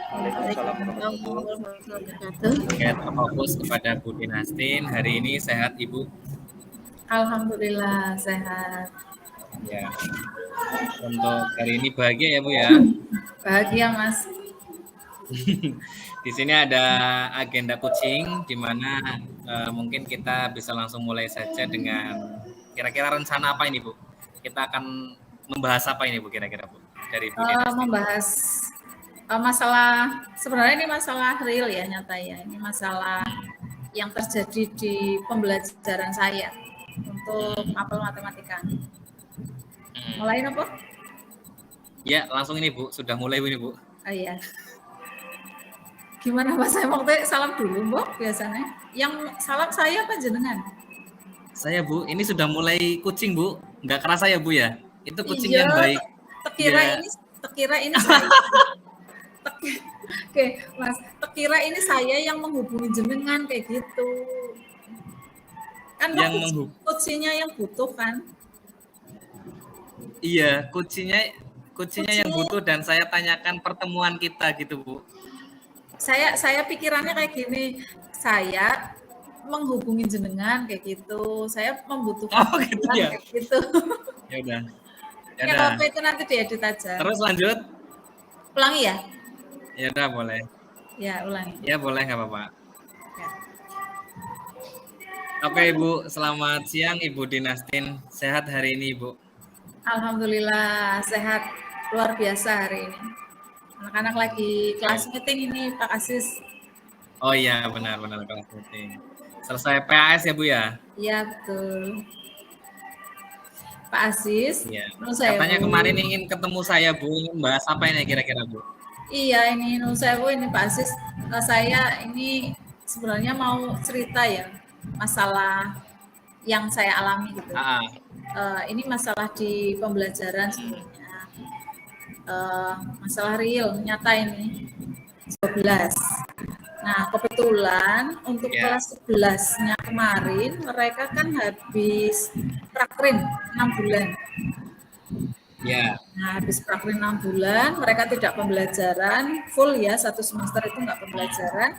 Waalaikumsalam warahmatullahi
warahmatullahi wabarakatuh.
Oke, terfokus kepada Bu Dinastin. Hari ini sehat Ibu?
Alhamdulillah sehat.
Ya. Untuk hari ini bahagia ya Bu ya.
Bahagia Mas.
Di sini ada agenda coaching di mana mungkin kita bisa langsung mulai saja dengan kira-kira rencana apa ini Bu? Kita akan membahas apa ini Bu kira-kira Bu? Dari Bu Dinastin.
Membahas masalah, sebenarnya ini masalah real ya, nyata ya. Ini masalah yang terjadi di pembelajaran saya untuk mapel matematika. Mulai apa?
Ya, langsung ini Bu, sudah mulai ini Bu.
Oh iya. Gimana Mas, saya waktu salam dulu Mbok biasanya. Yang salam saya apa jenengan?
Saya Bu, ini sudah mulai kucing Bu. Nggak kerasa ya Bu ya? Itu kucing
Iya,
yang baik.
Tekira ini saya. Oke, Mas. Tekira ini saya yang menghubungi jenengan kayak gitu. Kan
Yang
kucinya yang butuh kan?
Iya, kucinya yang butuh dan saya tanyakan pertemuan kita gitu Bu.
Saya pikirannya kayak gini. Saya menghubungi jenengan kayak gitu. Saya membutuhkan
gitu ya.
kayak gitu.
Ya udah.
Ya apa itu nanti diedit aja.
Terus lanjut.
Ulangi ya?
Ya udah boleh.
Ya, ulangi.
Ya boleh nggak apa-apa.
Ya.
Oke Ibu, selamat siang Ibu Dinastin. Sehat hari ini Ibu?
Alhamdulillah sehat, luar biasa hari ini. Anak-anak lagi kelas meeting ini Pak Asis.
Oh iya benar-benar kelas meeting. Selesai PAS ya Bu ya?
Iya betul. Pak Asis.
Iya.
Saya,
Katanya
Bu.
kemarin ingin ketemu saya Bu, ingin bahas apa ini kira-kira Bu?
Iya ini saya Bu, ini Pak Asis. Saya ini sebenarnya mau cerita ya masalah yang saya alami gitu. Ini masalah di pembelajaran sebenarnya. Masalah real nyata ini 12. Nah kebetulan untuk kelas 11-nya kemarin mereka kan habis prakrin 6 bulan.
Ya.
Nah habis prakrin 6 bulan mereka tidak pembelajaran full ya, 1 semester itu enggak pembelajaran.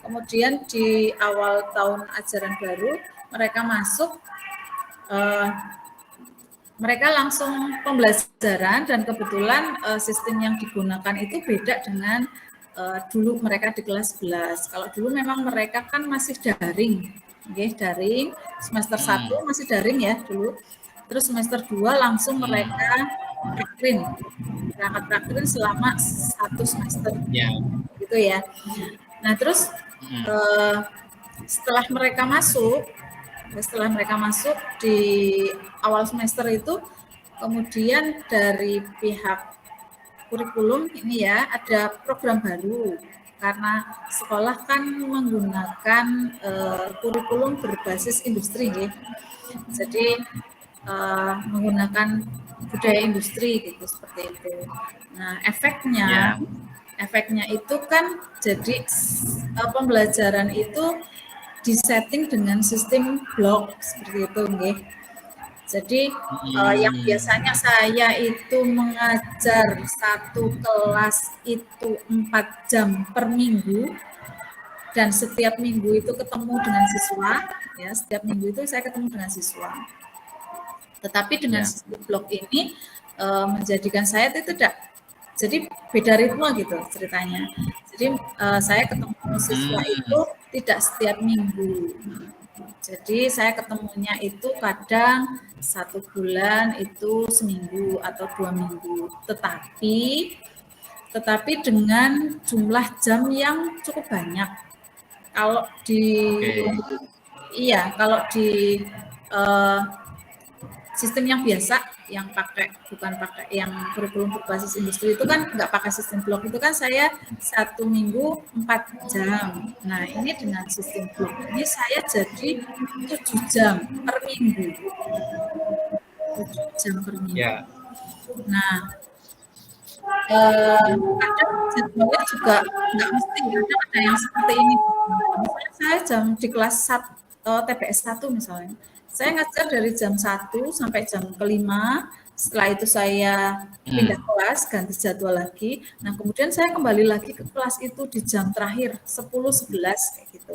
Kemudian di awal tahun ajaran baru mereka masuk, mereka langsung pembelajaran dan kebetulan sistem yang digunakan itu beda dengan dulu mereka di kelas 11. Kalau dulu memang mereka kan masih daring, daring, semester 1 masih daring ya dulu. Terus semester 2 langsung mereka prakrin, berangkat prakrin selama 1 semester, gitu ya. Nah terus setelah mereka masuk di awal semester itu, kemudian dari pihak kurikulum ini ya ada program baru karena sekolah kan menggunakan kurikulum berbasis industri ya. Jadi menggunakan budaya industri gitu seperti itu. Nah efeknya itu kan jadi pembelajaran itu disetting dengan sistem blok seperti itu nggih. Jadi yang biasanya saya itu mengajar 1 kelas itu 4 jam per minggu dan setiap minggu itu ketemu dengan siswa ya, setiap minggu itu saya ketemu dengan siswa. Tetapi dengan sistem blok ini menjadikan saya itu tidak, jadi beda ritme gitu ceritanya. Jadi saya ketemu siswa itu tidak setiap minggu. Jadi saya ketemunya itu kadang 1 bulan itu seminggu atau 2 minggu. Tetapi dengan jumlah jam yang cukup banyak. Kalau di sistem yang biasa, yang bukan pakai yang kurikulum berbasis industri itu kan nggak pakai sistem blok, itu kan saya 1 minggu 4 jam. Nah ini dengan sistem blok ini saya jadi 7 jam per minggu. 7 jam per minggu. Nah kadang jadwalnya juga nggak mesti, kadang ada yang seperti ini. Misalnya saya jam di kelas TPS 1 misalnya. Saya ngajar dari jam 1 sampai jam ke-5, Setelah itu saya pindah kelas, ganti jadwal lagi. Nah, kemudian saya kembali lagi ke kelas itu di jam terakhir 10-11 kayak gitu.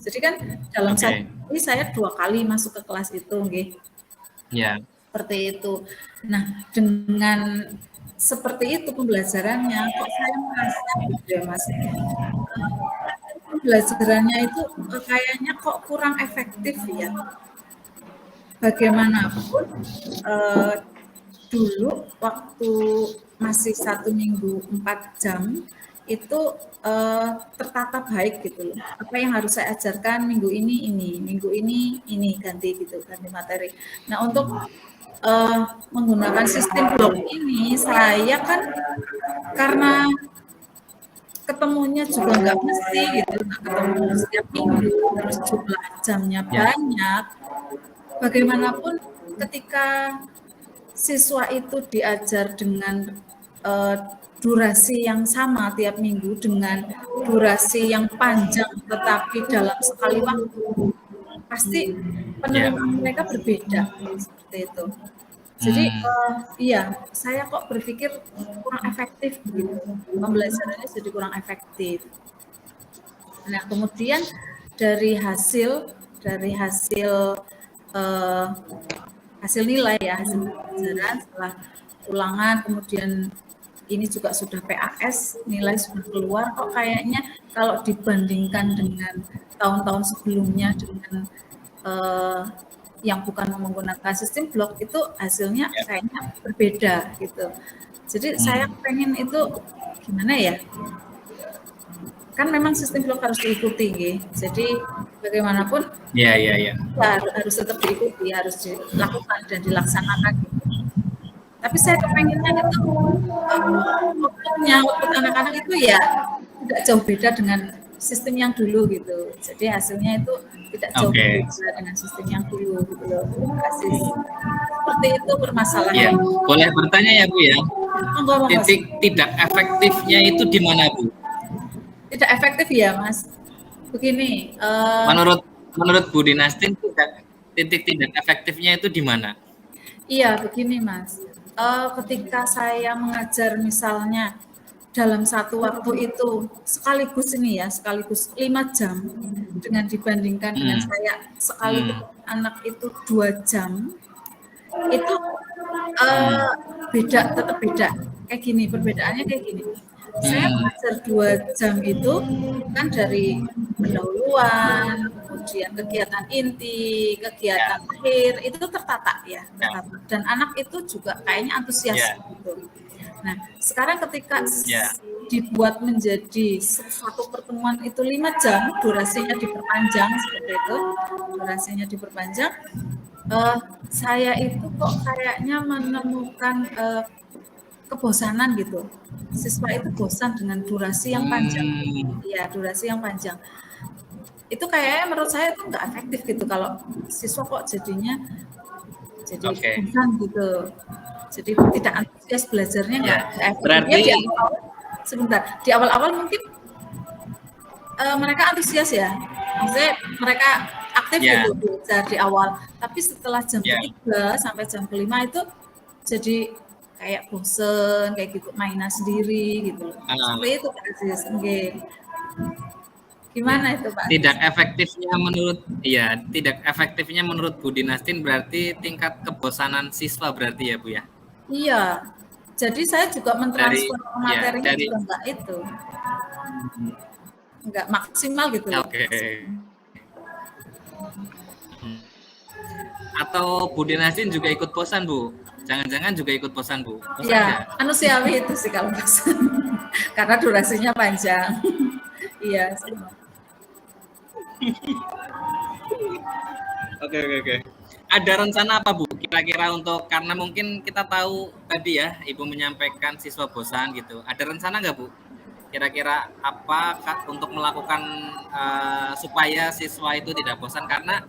Jadi kan dalam satu hari saya 2 kali masuk ke kelas itu, nggih.
Ya.
Seperti itu. Nah, dengan seperti itu pembelajarannya, kok saya merasa gitu ya, Mas. Pembelajarannya itu kayaknya kok kurang efektif ya. Bagaimanapun dulu waktu masih 1 minggu 4 jam itu tertata baik gitu loh. Apa yang harus saya ajarkan minggu ini, minggu ini ganti gitu, ganti materi. Nah, untuk menggunakan sistem blok ini, saya kan karena ketemunya juga nggak mesti gitu, nggak ketemu setiap minggu, terus jumlah jamnya banyak. Bagaimanapun ketika siswa itu diajar dengan durasi yang sama tiap minggu dengan durasi yang panjang tetapi dalam sekali waktu, pasti penerimaan mereka berbeda seperti itu. Jadi iya, saya kok berpikir kurang efektif gitu, pembelajarannya jadi kurang efektif. Nah, kemudian dari hasil nilai ya, hasil pembelajaran setelah ulangan, kemudian ini juga sudah PAS, nilai sudah keluar, kok kayaknya kalau dibandingkan dengan tahun-tahun sebelumnya dengan yang bukan menggunakan sistem blok itu hasilnya kayaknya berbeda gitu. Jadi saya pengen itu gimana ya? Kan memang sistem blok harus diikuti, gitu. Jadi bagaimanapun harus tetap diikuti, harus dilakukan dan dilaksanakan. Gitu. Tapi saya kepengennya itu output anak-anak itu ya tidak jauh beda dengan sistem yang dulu gitu. Jadi hasilnya itu tidak jauh beda dengan sistem yang dulu gitu loh. Seperti itu permasalahan.
Ya, boleh bertanya ya Bu ya. Titik tidak efektifnya itu di mana Bu?
Tidak efektif ya Mas. Begini.
Menurut Bu Dinastin titik tidak efektifnya itu di mana?
Iya begini Mas. Ketika saya mengajar misalnya dalam satu waktu itu sekaligus 5 jam dengan dibandingkan dengan saya sekaligus anak itu 2 jam itu tetap beda kayak gini, perbedaannya kayak gini. Saya mengajar 2 jam itu kan dari pendahuluan, kemudian kegiatan inti, kegiatan akhir itu tertata ya, dan anak itu juga kayaknya antusias gitu. Nah, sekarang ketika dibuat menjadi satu pertemuan itu 5 jam, durasinya diperpanjang seperti itu, saya itu kok kayaknya menemukan kebosanan gitu. Siswa itu bosan dengan durasi yang panjang. Iya, durasi yang panjang. Itu kayaknya menurut saya itu nggak efektif gitu kalau siswa kok jadinya bosan gitu. Jadi tidak antusias belajarnya nggak efektif.
Berarti
di awal-awal mungkin mereka antusias ya. Maksudnya mereka aktif gitu belajar di awal. Tapi setelah jam 3 sampai jam 5 itu jadi kayak bosen, kayak gitu, mainan sendiri gitu. Seperti itu Pak Aziz. Gimana itu Pak Aziz?
Tidak efektifnya menurut Bu Dinastin berarti tingkat kebosanan siswa berarti ya Bu ya?
Iya. Jadi saya juga mentransfer materinya juga enggak itu. Enggak maksimal gitu.
Atau Bu Dinastin juga ikut bosan Bu? Jangan-jangan juga ikut bosan Bu?
Iya, manusiawi itu sih kalau bosan. Karena durasinya panjang. Iya.
Oke. Ada rencana apa Bu? Kira-kira untuk, karena mungkin kita tahu tadi ya, Ibu menyampaikan siswa bosan gitu. Ada rencana nggak Bu? Kira-kira apa untuk melakukan supaya siswa itu tidak bosan? Karena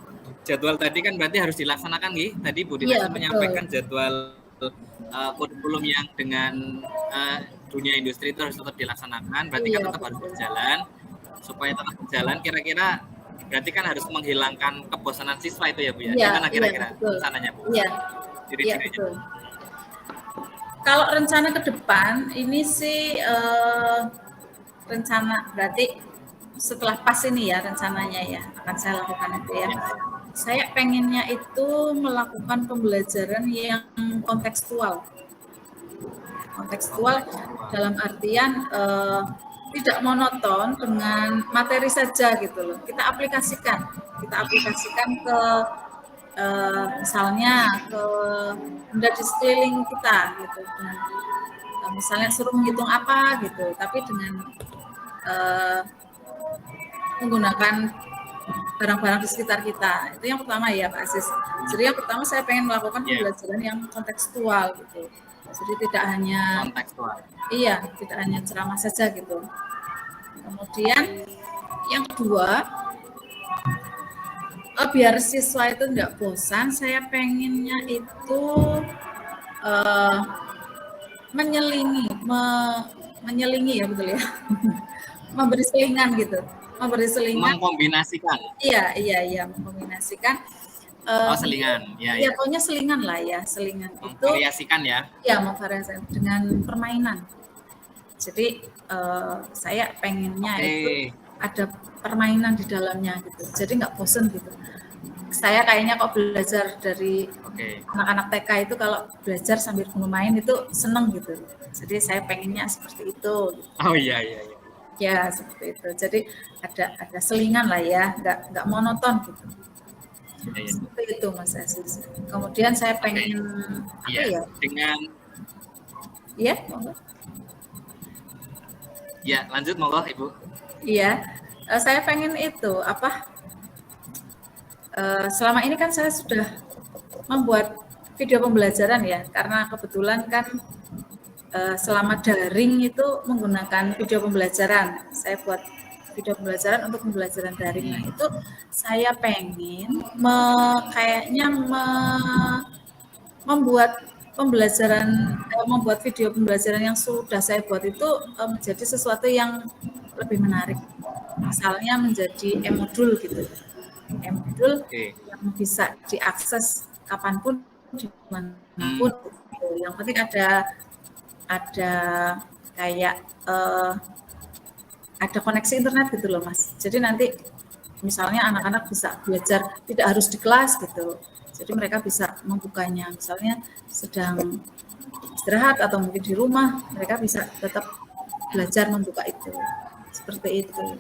jadwal tadi kan berarti harus dilaksanakan nih. Tadi Bu Dina menyampaikan jadwal kurikulum yang dengan dunia industri itu harus tetap dilaksanakan. Berarti kan tetap harus berjalan. Supaya tetap berjalan, kira-kira berarti kan harus menghilangkan kebosanan siswa itu ya Bu ya? Gimana kira-kira rencananya Bu?
Iya. Iya,
ciri-cirinya.
betul. Kalau rencana ke depan ini sih rencana berarti setelah pas ini ya rencananya ya akan saya lakukan itu ya.
Ya.
Saya pengennya itu melakukan pembelajaran yang kontekstual. Kontekstual dalam artian tidak monoton dengan materi saja gitu loh. Kita aplikasikan ke misalnya ke benda di sekeliling kita gitu. Dengan, misalnya suruh menghitung apa gitu, tapi dengan menggunakan barang-barang di sekitar kita. Itu yang pertama ya Pak Aziz. Jadi yang pertama saya pengen melakukan pembelajaran yang kontekstual gitu. Jadi tidak hanya
kontekstual.
Iya, tidak hanya ceramah saja gitu. Kemudian yang kedua, biar siswa itu tidak bosan, saya pengennya itu menyelingi ya betul ya, memberi selingan gitu, memberi selingan.
Mengkombinasikan.
Iya, mengkombinasikan.
Selingan, ya.
Pokoknya selingan lah ya, selingan itu.
Memvariasikan ya.
Ya, memvariasikan dengan permainan. Jadi saya pengennya itu ada permainan di dalamnya gitu. Jadi nggak bosen gitu. Saya kayaknya kok belajar dari anak-anak TK itu kalau belajar sambil bermain itu seneng gitu. Jadi saya pengennya seperti itu. Gitu.
Oh iya.
Ya seperti itu. Jadi ada selingan lah ya, nggak monoton gitu.
Ya.
Seperti itu Mas Aziz. Kemudian saya pengen apa ya?
Dengan
Iya, monggo.
Ya, lanjut monggo Ibu.
Iya, saya pengen itu apa? Selama ini kan saya sudah membuat video pembelajaran ya, karena kebetulan kan selama daring itu menggunakan video pembelajaran. Saya buat video pembelajaran untuk pembelajaran daring. Nah itu saya pengen membuat pembelajaran, membuat video pembelajaran yang sudah saya buat itu menjadi sesuatu yang lebih menarik. Misalnya menjadi e-modul gitu. E-modul yang bisa diakses kapanpun, dimanapun. Yang penting ada kayak ada koneksi internet gitu loh Mas. Jadi nanti misalnya anak-anak bisa belajar tidak harus di kelas gitu. Jadi mereka bisa membukanya, misalnya sedang istirahat atau mungkin di rumah, mereka bisa tetap belajar membuka itu. Seperti itu.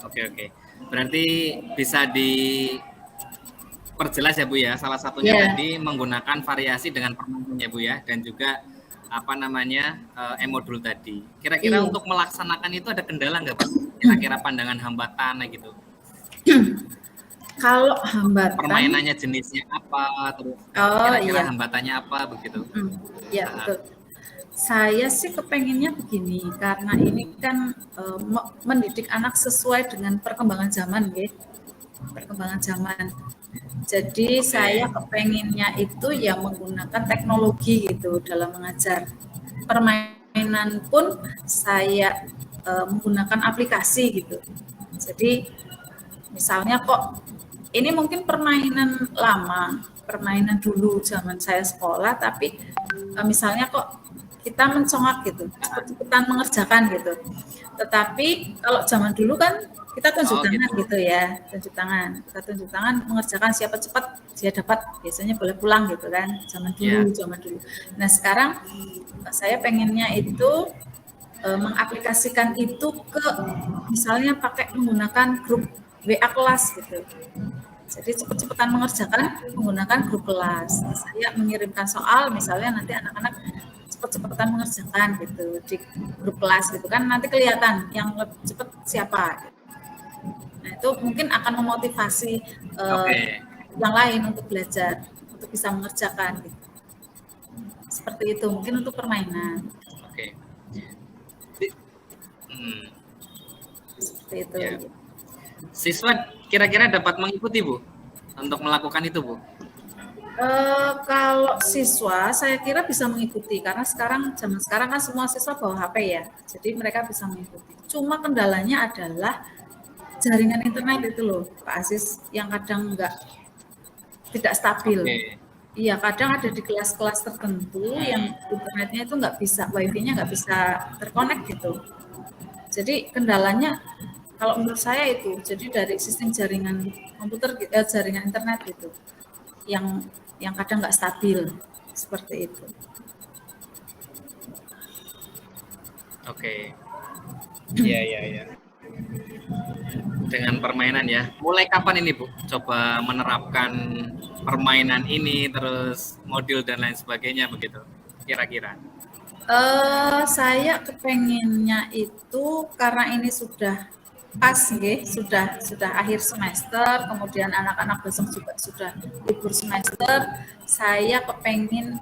Oke. Berarti bisa diperjelas ya Bu ya. Salah satunya tadi menggunakan variasi dengan permainan ya Bu ya, dan juga e-modul tadi. Kira-kira untuk melaksanakan itu ada kendala nggak Bu? Kira-kira pandangan hambatan gitu.
Kalau hambatan,
permainannya jenisnya apa, terus kira-kira hambatannya apa begitu?
Ya betul. Saya sih kepenginnya begini, karena ini kan mendidik anak sesuai dengan perkembangan zaman, ya. Perkembangan zaman. Jadi saya kepenginnya itu ya menggunakan teknologi gitu dalam mengajar. Permainan pun saya menggunakan aplikasi gitu. Jadi misalnya kok ini mungkin permainan lama, permainan dulu zaman saya sekolah, tapi misalnya kok kita mencongak gitu, cepet-cepetan mengerjakan gitu. Tetapi kalau zaman dulu kan kita tunjuk tangan gitu ya, tunjuk tangan mengerjakan, siapa cepat dia dapat, biasanya boleh pulang gitu kan, zaman dulu. Nah sekarang saya pengennya itu mengaplikasikan itu ke misalnya pakai menggunakan grup WA kelas gitu. Jadi cepet-cepetan mengerjakan menggunakan grup kelas. Saya mengirimkan soal, misalnya nanti anak-anak cepet-cepetan mengerjakan gitu di grup kelas gitu kan, nanti kelihatan yang lebih cepat siapa. Nah itu mungkin akan memotivasi yang lain untuk belajar, untuk bisa mengerjakan gitu. Seperti itu mungkin untuk permainan. Seperti itu.
Ya. Siswa kira-kira dapat mengikuti Bu untuk melakukan itu Bu?
Kalau siswa saya kira bisa mengikuti, karena zaman sekarang kan semua siswa bawa HP ya, jadi mereka bisa mengikuti. Cuma kendalanya adalah jaringan internet itu loh Pak Aziz, yang kadang tidak stabil. Iya, kadang ada di kelas-kelas tertentu yang internetnya itu nggak bisa, wifi-nya nggak bisa terkonek gitu. Jadi kendalanya kalau menurut saya itu, jadi dari sistem jaringan komputer, jaringan internet gitu, yang kadang nggak stabil seperti itu.
Oke. Iya. Dengan permainan ya. Mulai kapan ini Bu? Coba menerapkan permainan ini, terus modul dan lain sebagainya begitu, kira-kira?
Saya kepenginnya itu karena ini sudah pas nggih, sudah akhir semester, kemudian anak-anak besok juga sudah libur semester, saya kepengen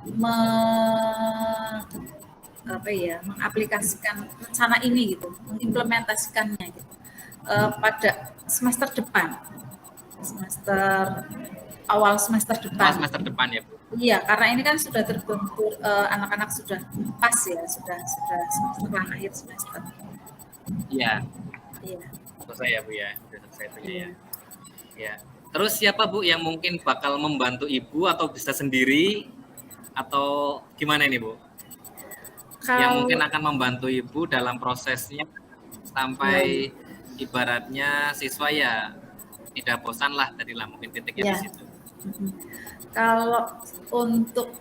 mengaplikasikan rencana ini gitu, mengimplementasikannya gitu pada semester depan, awal semester depan.
Semester depan ya Bu?
Iya, karena ini kan sudah terbentur, anak-anak sudah pas ya, sudah semester akhir semester.
Iya.
Iya.
Selesai ya Bu ya, sudah selesai itu ya. Ya. Terus siapa Bu yang mungkin bakal membantu Ibu atau bisa sendiri atau gimana ini Bu? Yang mungkin akan membantu Ibu dalam prosesnya sampai ibaratnya siswa ya tidak bosan lah, tadilah mungkin titiknya di situ.
Kalau untuk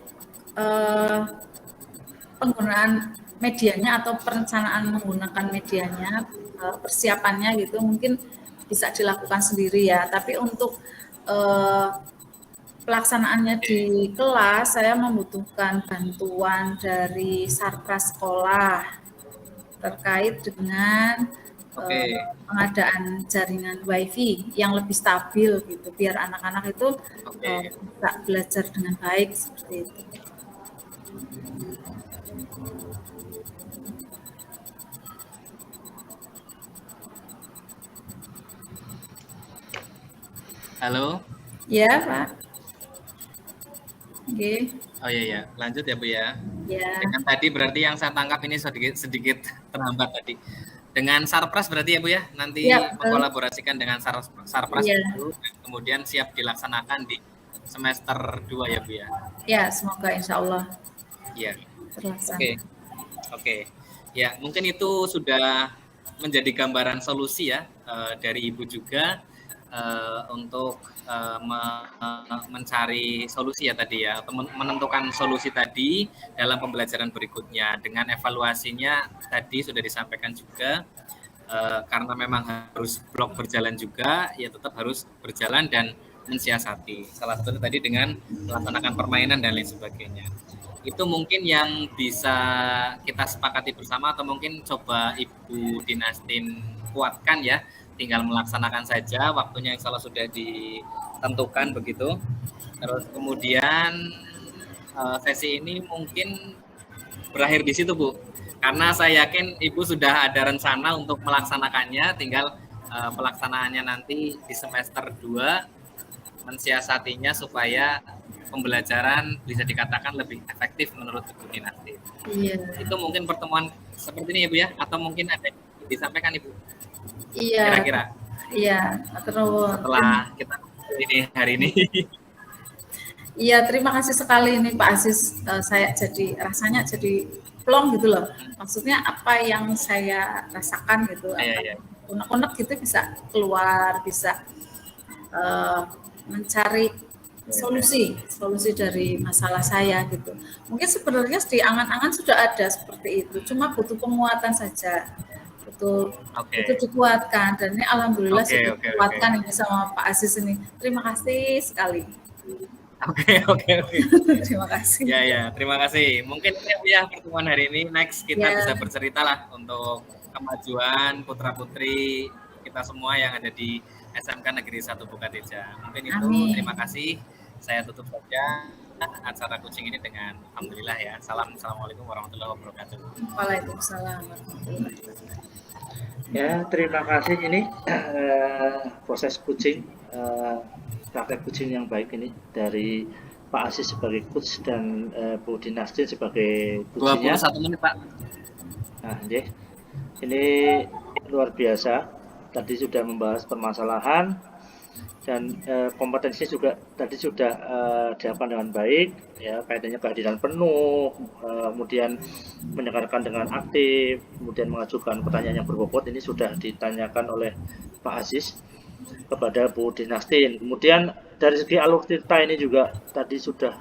penggunaan medianya atau perencanaan menggunakan medianya, persiapannya gitu mungkin bisa dilakukan sendiri ya. Tapi untuk pelaksanaannya di kelas, saya membutuhkan bantuan dari Sarpras sekolah terkait dengan pengadaan jaringan wifi yang lebih stabil gitu, biar anak-anak itu bisa belajar dengan baik seperti itu.
Halo?
Ya Pak. Oke.
Oh iya, lanjut ya Bu ya.
Ya.
Dengan tadi berarti yang saya tangkap ini sedikit terhambat tadi. Dengan Sarpras berarti ya Bu ya, nanti mengkolaborasikan dengan Sarpras dulu, kemudian siap dilaksanakan di semester 2 ya Bu ya.
Ya, semoga insya Allah.
Iya.
Terlaksana.
Oke. Ya, mungkin itu sudah menjadi gambaran solusi ya dari Ibu juga untuk mencari solusi ya tadi ya, atau menentukan solusi tadi dalam pembelajaran berikutnya. Dengan evaluasinya tadi sudah disampaikan juga, karena memang harus blok berjalan juga, ya tetap harus berjalan dan mensiasati. Salah satu tadi dengan melaksanakan permainan dan lain sebagainya. Itu mungkin yang bisa kita sepakati bersama, atau mungkin coba Ibu Dinastin kuatkan ya, tinggal melaksanakan saja, waktunya insya Allah sudah ditentukan begitu. Terus kemudian sesi ini mungkin berakhir di situ Bu, karena saya yakin Ibu sudah ada rencana untuk melaksanakannya, tinggal pelaksanaannya nanti di semester 2, mensiasatinya supaya pembelajaran bisa dikatakan lebih efektif menurut Ibu Dinastin.
Iya.
Itu mungkin pertemuan seperti ini ya Bu ya, atau mungkin ada yang disampaikan Ibu?
Iya.
Kira-kira.
Iya, terus
setelah kita ini hari ini.
Iya, terima kasih sekali ini Pak Aziz. Saya rasanya jadi plong gitu loh. Maksudnya apa yang saya rasakan gitu, unek-unek gitu bisa keluar, bisa mencari solusi dari masalah saya gitu. Mungkin sebenarnya di angan-angan sudah ada seperti itu, cuma butuh penguatan saja. Itu dikuatkan, dan ini alhamdulillah sudah dikuatkan ini sama Pak Aziz ini. Terima kasih sekali.
Oke.
Terima kasih.
Ya, terima kasih. Mungkin ya pertemuan hari ini, next kita bisa bercerita lah untuk kemajuan putra-putri kita semua yang ada di SMK Negeri 1 Bukateja. Mungkin itu. Amin. Terima kasih. Saya tutup saja acara kucing ini dengan alhamdulillah ya. Assalamualaikum warahmatullahi wabarakatuh.
Waalaikumsalam warahmatullahi wabarakatuh.
Ya, terima kasih ini proses kucing, praktek kucing yang baik ini dari Pak Aziz sebagai coach dan Bu Dinastin sebagai coachnya.
21 menit Pak.
Nah, ini luar biasa. Tadi sudah membahas permasalahan dan kompetensi juga tadi sudah dilakukan dengan baik, ya kaitannya kehadiran penuh, kemudian mendengarkan dengan aktif, kemudian mengajukan pertanyaan yang berbobot, ini sudah ditanyakan oleh Pak Aziz kepada Bu Dinastin. Kemudian dari segi alur cerita ini juga tadi sudah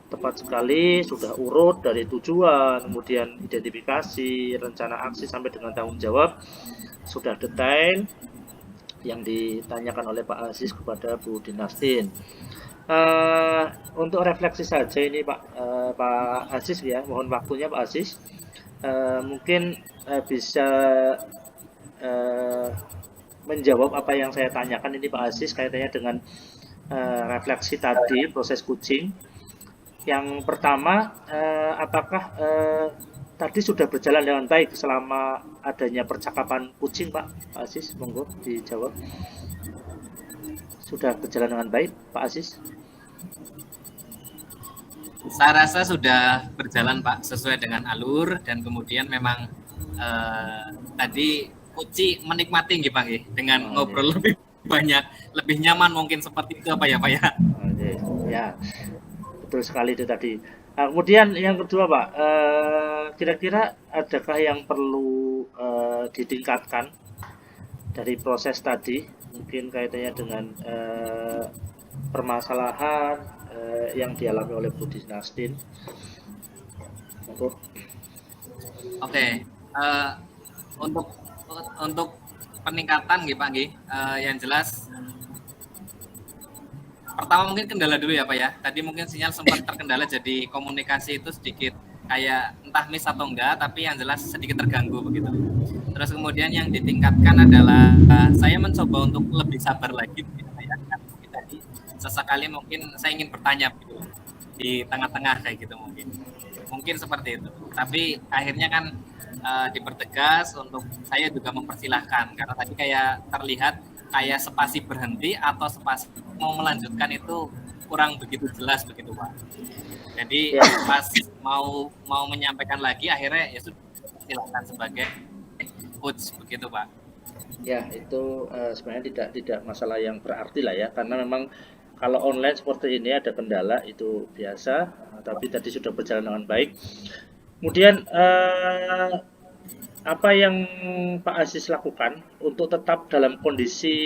tepat sekali, sudah urut dari tujuan, kemudian identifikasi, rencana aksi sampai dengan tanggung jawab, sudah detail yang ditanyakan oleh Pak Aziz kepada Bu Dinastin. Untuk refleksi saja ini Pak Aziz ya, mohon waktunya Pak Aziz. Mungkin bisa menjawab apa yang saya tanyakan ini Pak Aziz kaitannya dengan refleksi tadi proses coaching. Yang pertama, apakah tadi sudah berjalan dengan baik selama adanya percakapan coaching Pak Aziz? Monggo dijawab. Sudah berjalan dengan baik Pak Aziz?
Saya rasa sudah berjalan Pak, sesuai dengan alur, dan kemudian memang tadi Uci menikmati nggih Pak nggih, dengan ngobrol lebih banyak, lebih nyaman mungkin seperti itu apa ya Pak ya?
Ya, betul sekali itu tadi. Kemudian yang kedua Pak, kira-kira adakah yang perlu ditingkatkan dari proses tadi, mungkin kaitannya dengan permasalahan yang dialami oleh Bu Dinastin?
Oke, untuk peningkatan gitu Pak nggih, yang jelas pertama mungkin kendala dulu ya Pak ya. Tadi mungkin sinyal sempat terkendala, jadi komunikasi itu sedikit kayak entah miss atau enggak, tapi yang jelas sedikit terganggu begitu. Terus kemudian yang ditingkatkan adalah saya mencoba untuk lebih sabar lagi gitu ya. Mungkin tadi sesekali mungkin saya ingin bertanya gitu di tengah-tengah kayak gitu mungkin seperti itu. Tapi akhirnya kan dipertegas untuk saya juga mempersilahkan, karena tadi kayak terlihat kayak spasi berhenti atau spasi mau melanjutkan itu kurang begitu jelas begitu Pak. Jadi pas mau menyampaikan lagi akhirnya ya sudah silakan sebagai coach begitu Pak.
Ya itu sebenarnya tidak masalah yang berarti lah ya, karena memang kalau online seperti ini ada kendala itu biasa, tapi tadi sudah berjalan dengan baik. Kemudian apa yang Pak Aziz lakukan untuk tetap dalam kondisi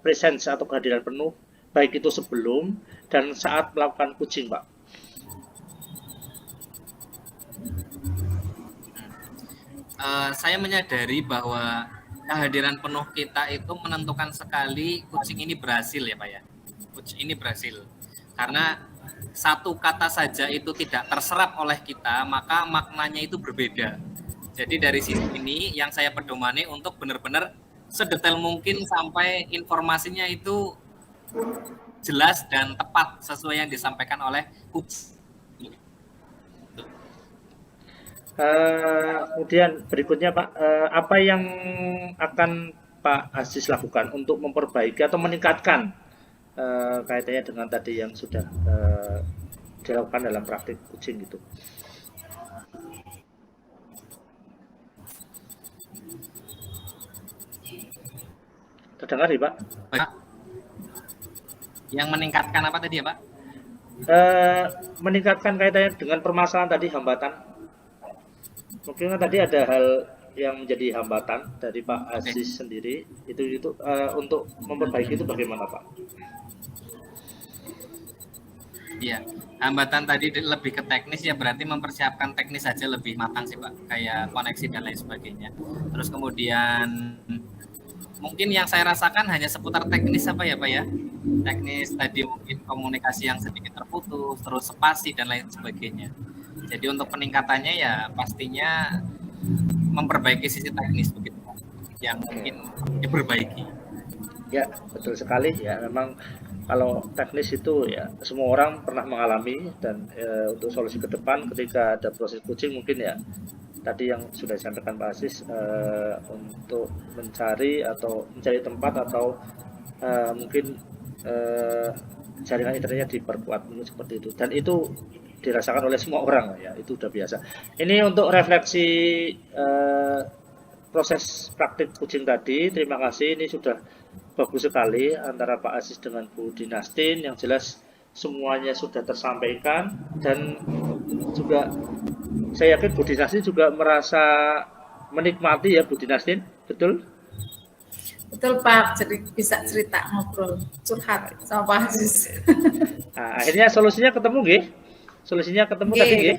presence atau kehadiran penuh, baik itu sebelum dan saat melakukan coaching Pak?
Saya menyadari bahwa kehadiran penuh kita itu menentukan sekali coaching ini berhasil ya Pak ya. Coaching ini berhasil karena satu kata saja itu tidak terserap oleh kita, maka maknanya itu berbeda. Jadi dari sisi ini yang saya pedomani untuk benar-benar sedetail mungkin sampai informasinya itu jelas dan tepat sesuai yang disampaikan oleh coach.
Kemudian berikutnya Pak, apa yang akan Pak Aziz lakukan untuk memperbaiki atau meningkatkan kaitannya dengan tadi yang sudah dilakukan dalam praktik coaching gitu? Terdengar ya Pak?
Yang meningkatkan apa tadi ya Pak?
Meningkatkan kaitannya dengan permasalahan tadi, hambatan. Mungkin tadi ada hal yang menjadi hambatan dari Pak Aziz sendiri, itu untuk memperbaiki itu bagaimana Pak?
Iya, hambatan tadi lebih ke teknis ya, berarti mempersiapkan teknis saja lebih matang sih Pak, kayak koneksi dan lain sebagainya. Terus kemudian mungkin yang saya rasakan hanya seputar teknis apa ya Pak ya, teknis tadi mungkin komunikasi yang sedikit terputus, terus spasi dan lain sebagainya. Jadi untuk peningkatannya ya pastinya memperbaiki sisi teknis begitu Pak, yang mungkin diperbaiki.
Ya betul sekali ya, memang kalau teknis itu ya semua orang pernah mengalami, dan untuk solusi ke depan ketika ada proses coaching mungkin ya tadi yang sudah disampaikan Pak Aziz, untuk mencari tempat atau mungkin jaringan internetnya diperkuat mungkin seperti itu, dan itu dirasakan oleh semua orang ya, itu udah biasa. Ini untuk refleksi proses praktik coaching tadi, terima kasih, ini sudah bagus sekali antara Pak Aziz dengan Bu Dinastin. Yang jelas semuanya sudah tersampaikan, dan juga saya yakin Bu Dinastin juga merasa menikmati ya Bu Dinastin, betul?
Betul Pak, jadi bisa cerita ngobrol, curhat sama Pak Aziz.
Nah, akhirnya solusinya ketemu nggih? Solusinya ketemu
Nggih.
tadi nggih?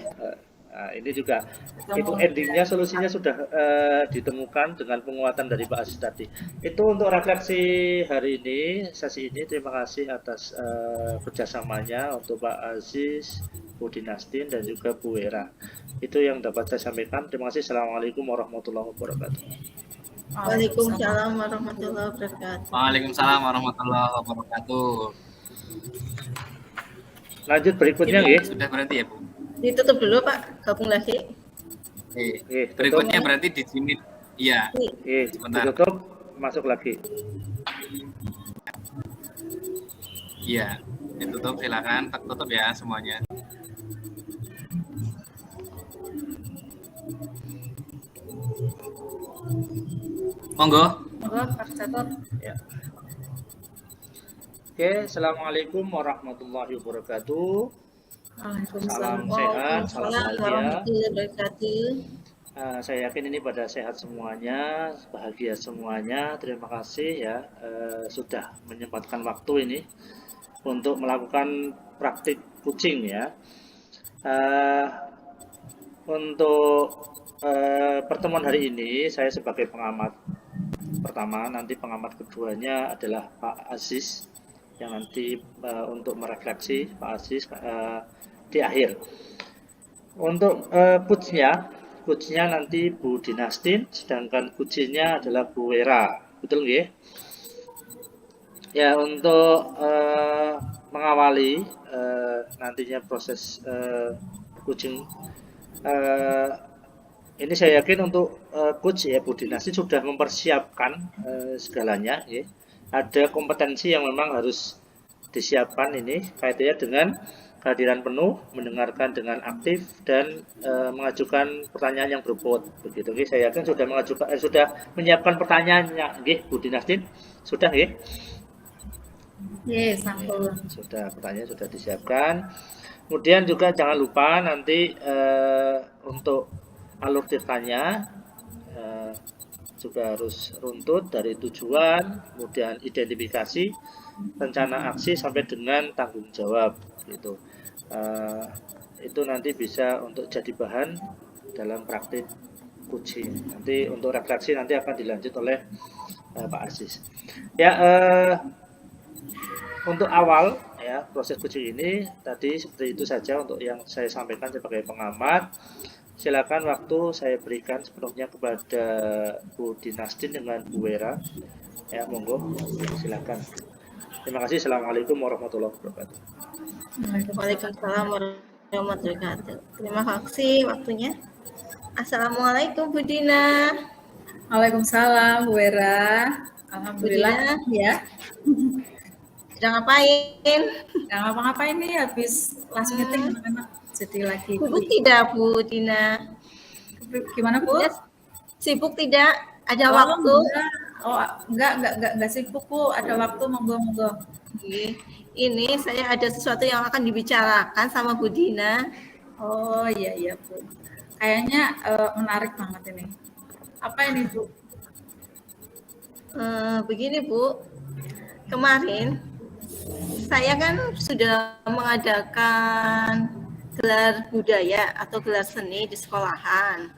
Nah, ini juga itu endingnya solusinya sudah ditemukan dengan penguatan dari Pak Aziz tadi. Itu untuk refleksi hari ini, sesi ini. Terima kasih atas kerjasamanya untuk Pak Aziz, Bu Dinastin, dan juga Bu Wera. Itu yang dapat saya sampaikan. Terima kasih. Assalamualaikum warahmatullahi wabarakatuh.
Waalaikumsalam warahmatullahi wabarakatuh.
Waalaikumsalam warahmatullahi wabarakatuh.
Lanjut berikutnya nggih.
Sudah berarti ya Bu?
Ditutup dulu Pak, gabung lagi.
Berikutnya berarti di sini. Iya. Sebentar.
Ditutup, masuk lagi.
Iya, ditutup silakan, tutup ya semuanya. Monggo.
Monggo Pak Catur.
Ya. Oke, assalamualaikum warahmatullahi wabarakatuh. Salam sehat, salam bahagia.
Warahmatullahi wabarakatuh.
Saya yakin ini pada sehat semuanya, bahagia semuanya. Terima kasih ya sudah menyempatkan waktu ini untuk melakukan praktik coaching ya. Untuk pertemuan hari ini saya sebagai pengamat pertama, nanti pengamat keduanya adalah Pak Aziz yang nanti untuk merefleksi Pak Aziz di akhir. Untuk coachnya nanti Bu Dinastin, sedangkan coachnya adalah Bu Wera, betul nggih? Ya, untuk mengawali nantinya proses coaching, ini saya yakin untuk coach ya Bu Dinastin sudah mempersiapkan segalanya, ya. Ada kompetensi yang memang harus disiapkan ini kaitannya dengan kehadiran penuh, mendengarkan dengan aktif, dan mengajukan pertanyaan yang berbobot. Begitu, nggih. Saya yakin sudah sudah menyiapkan pertanyaannya, nggih, Bu Dinastin. Sudah, nggih?
Yes, sampun.
Sudah, pertanyaan sudah disiapkan. Kemudian juga jangan lupa nanti untuk alur ceritanya juga harus runtut dari tujuan, kemudian identifikasi, rencana aksi sampai dengan tanggung jawab, gitu. Itu nanti bisa untuk jadi bahan dalam praktik coaching. Nanti untuk refleksi nanti akan dilanjut oleh Pak Aziz. Ya, untuk awal ya proses coaching ini tadi seperti itu saja untuk yang saya sampaikan sebagai pengamat. Silakan waktu saya berikan sepenuhnya kepada Bu Dinastin dengan Bu Wera. Ya, monggo, silakan. Terima kasih. Assalamualaikum warahmatullahi wabarakatuh.
Waalaikumsalam warahmatullahi wabarakatuh. Terima kasih waktunya. Assalamualaikum Bu Dina.
Waalaikumsalam Bu Wera. Alhamdulillah ya.
Sedang ngapain?
Yang ngapa-ngapain nih habis last meeting anak-anak jadi lagi.
Sibuk tidak Bu Dina?
Gimana Bu?
Sibuk tidak? Ada waktu?
Enggak sibuk Bu. Ada waktu, monggo.
Ini saya ada sesuatu yang akan dibicarakan sama Bu Dina.
Oh iya Bu. Kayaknya menarik banget ini. Apa ini Bu?
Begini Bu, kemarin saya kan sudah mengadakan gelar budaya atau gelar seni di sekolahan.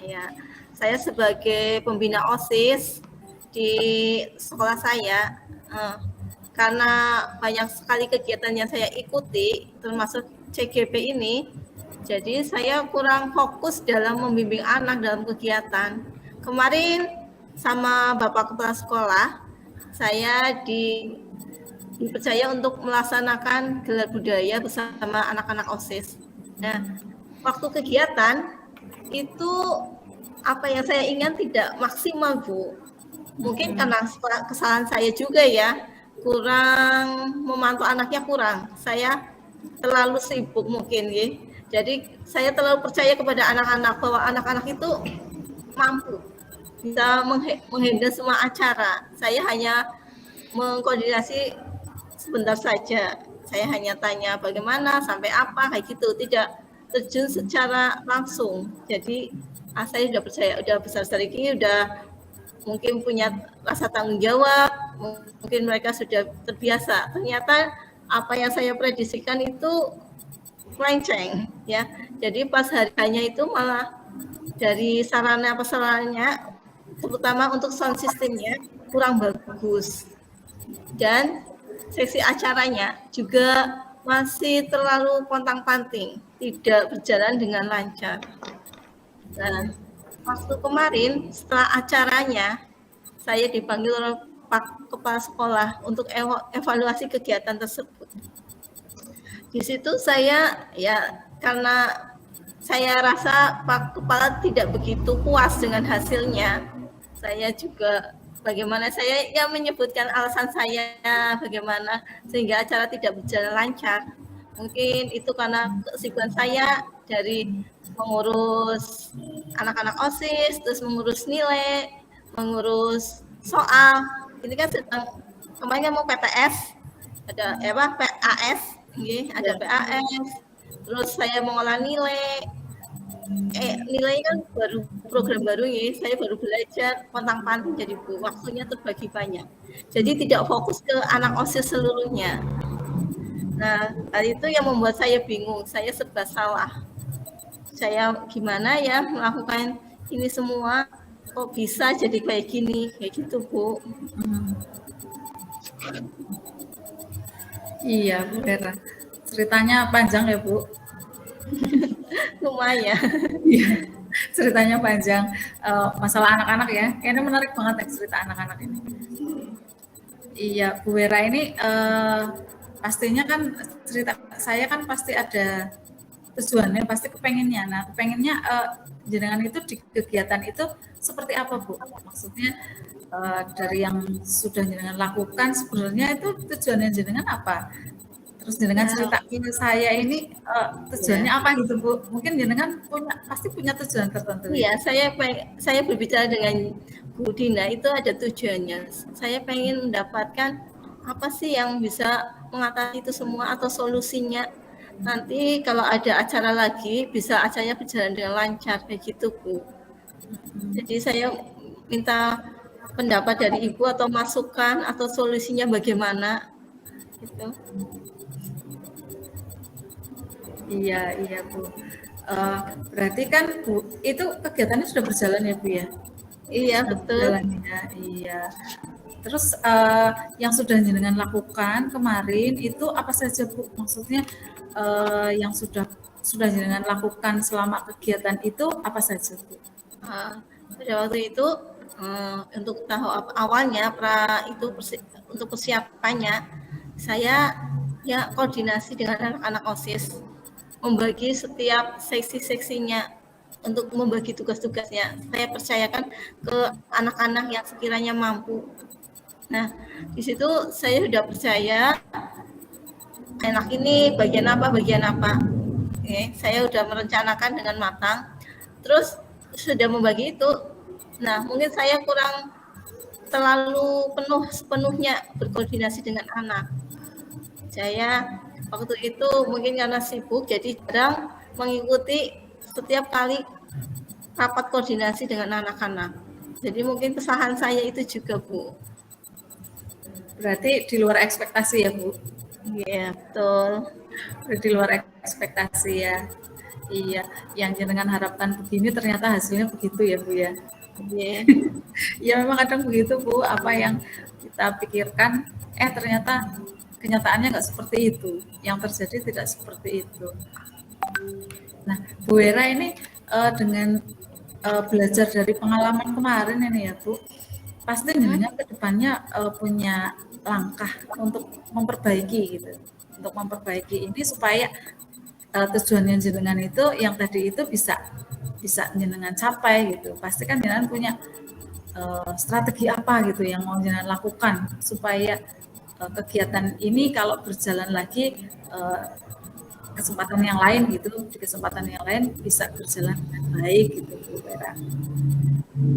Ya, saya sebagai pembina OSIS di sekolah saya, karena banyak sekali kegiatan yang saya ikuti, termasuk CGP ini, jadi saya kurang fokus dalam membimbing anak dalam kegiatan. Kemarin sama Bapak Kepala Sekolah, saya dipercaya untuk melaksanakan gelar budaya bersama anak-anak OSIS. Nah, waktu kegiatan itu apa yang saya ingat tidak maksimal Bu. Mungkin karena kesalahan saya juga ya, kurang memantau anaknya kurang. Saya terlalu sibuk mungkin ya. Jadi saya terlalu percaya kepada anak-anak bahwa anak-anak itu mampu bisa menghandle semua acara. Saya hanya mengkoordinasi sebentar saja. Saya hanya tanya bagaimana, sampai apa, kayak gitu. Tidak terjun secara langsung. Jadi saya sudah percaya, udah besar sedikit, udah mungkin punya rasa tanggung jawab, mungkin mereka sudah terbiasa. Ternyata apa yang saya prediksikan itu melenceng, ya. Jadi pas harinya itu malah dari sarana prasarananya, terutama untuk sound systemnya kurang bagus, dan seksi acaranya juga masih terlalu pontang-panting, tidak berjalan dengan lancar. Dan waktu kemarin setelah acaranya, saya dipanggil oleh Pak Kepala Sekolah untuk evaluasi kegiatan tersebut. Di situ saya, ya karena saya rasa Pak Kepala tidak begitu puas dengan hasilnya, saya juga bagaimana saya ya menyebutkan alasan saya bagaimana sehingga acara tidak berjalan lancar. Mungkin itu karena kesibukan saya dari mengurus anak-anak OSIS, terus mengurus nilai, mengurus soal. Ini kan sedang kemarin mau PTS, ada PAS, ada PAS. Terus saya mengolah nilai. Nilai kan baru program baru ya, saya baru belajar pontang-panting, jadi waktunya terbagi banyak. Jadi tidak fokus ke anak OSIS seluruhnya. Nah, hal itu yang membuat saya bingung, saya serba salah. Saya gimana ya melakukan ini semua, kok bisa jadi kayak gini, kayak gitu Bu.
Iya Bu Vera, ceritanya panjang ya Bu.
Lumayan.
Iya, ceritanya panjang. Masalah anak-anak ya, kayaknya menarik banget ya cerita anak-anak ini. Iya, Bu Vera ini pastinya kan cerita saya kan pasti ada tujuannya, pasti kepengennya. Nah, kepengennya jenengan itu di kegiatan itu seperti apa Bu? Maksudnya dari yang sudah jenengan lakukan sebenarnya itu tujuannya jenengan apa? Terus jenengan cerita ke saya ini tujuannya apa gitu Bu? Mungkin jenengan pasti punya tujuan tertentu.
Iya, saya berbicara dengan Bu Dina itu ada tujuannya. Saya pengen mendapatkan apa sih yang bisa mengatasi itu semua atau solusinya. Nanti kalau ada acara lagi bisa acaranya berjalan dengan lancar kayak gitu Bu. Jadi saya minta pendapat dari Ibu atau masukan atau solusinya bagaimana gitu.
Iya Bu. Berarti kan Bu, itu kegiatannya sudah berjalan ya Bu ya?
Iya betul.
Ya, iya. Terus yang sudah jenengan lakukan kemarin itu apa saja Bu? Maksudnya yang sudah jenengan lakukan selama kegiatan itu apa saja Bu?
Pada waktu itu untuk tahap awalnya untuk persiapannya saya ya koordinasi dengan anak-anak OSIS, membagi setiap seksi-seksinya untuk membagi tugas-tugasnya. Saya percayakan ke anak-anak yang sekiranya mampu. Nah, di situ saya sudah percaya anak ini bagian apa. Oke, saya sudah merencanakan dengan matang. Terus sudah membagi itu. Nah, mungkin saya kurang terlalu sepenuhnya berkoordinasi dengan anak. Saya waktu itu mungkin karena sibuk jadi jarang mengikuti setiap kali rapat koordinasi dengan anak-anak. Jadi mungkin kesalahan saya itu juga Bu.
Berarti di luar ekspektasi ya Bu?
Iya betul.
Di luar ekspektasi ya. Iya, yang jenengan harapkan begini ternyata hasilnya begitu ya Bu ya.
Iya.
Ya memang kadang begitu Bu, apa yang kita pikirkan ternyata kenyataannya nggak seperti itu. Yang terjadi tidak seperti itu. Nah, Bu Vera ini dengan belajar dari pengalaman kemarin ini ya Bu, pasti jenengan ke depannya punya langkah untuk memperbaiki gitu. Untuk memperbaiki ini supaya tujuan jenengan itu yang tadi itu bisa jenengan capai gitu. Pasti kan jenengan punya strategi apa gitu yang mau jenengan lakukan supaya kegiatan ini kalau berjalan lagi kesempatan yang lain gitu, di kesempatan yang lain bisa berjalan dengan baik gitu Bu Vera.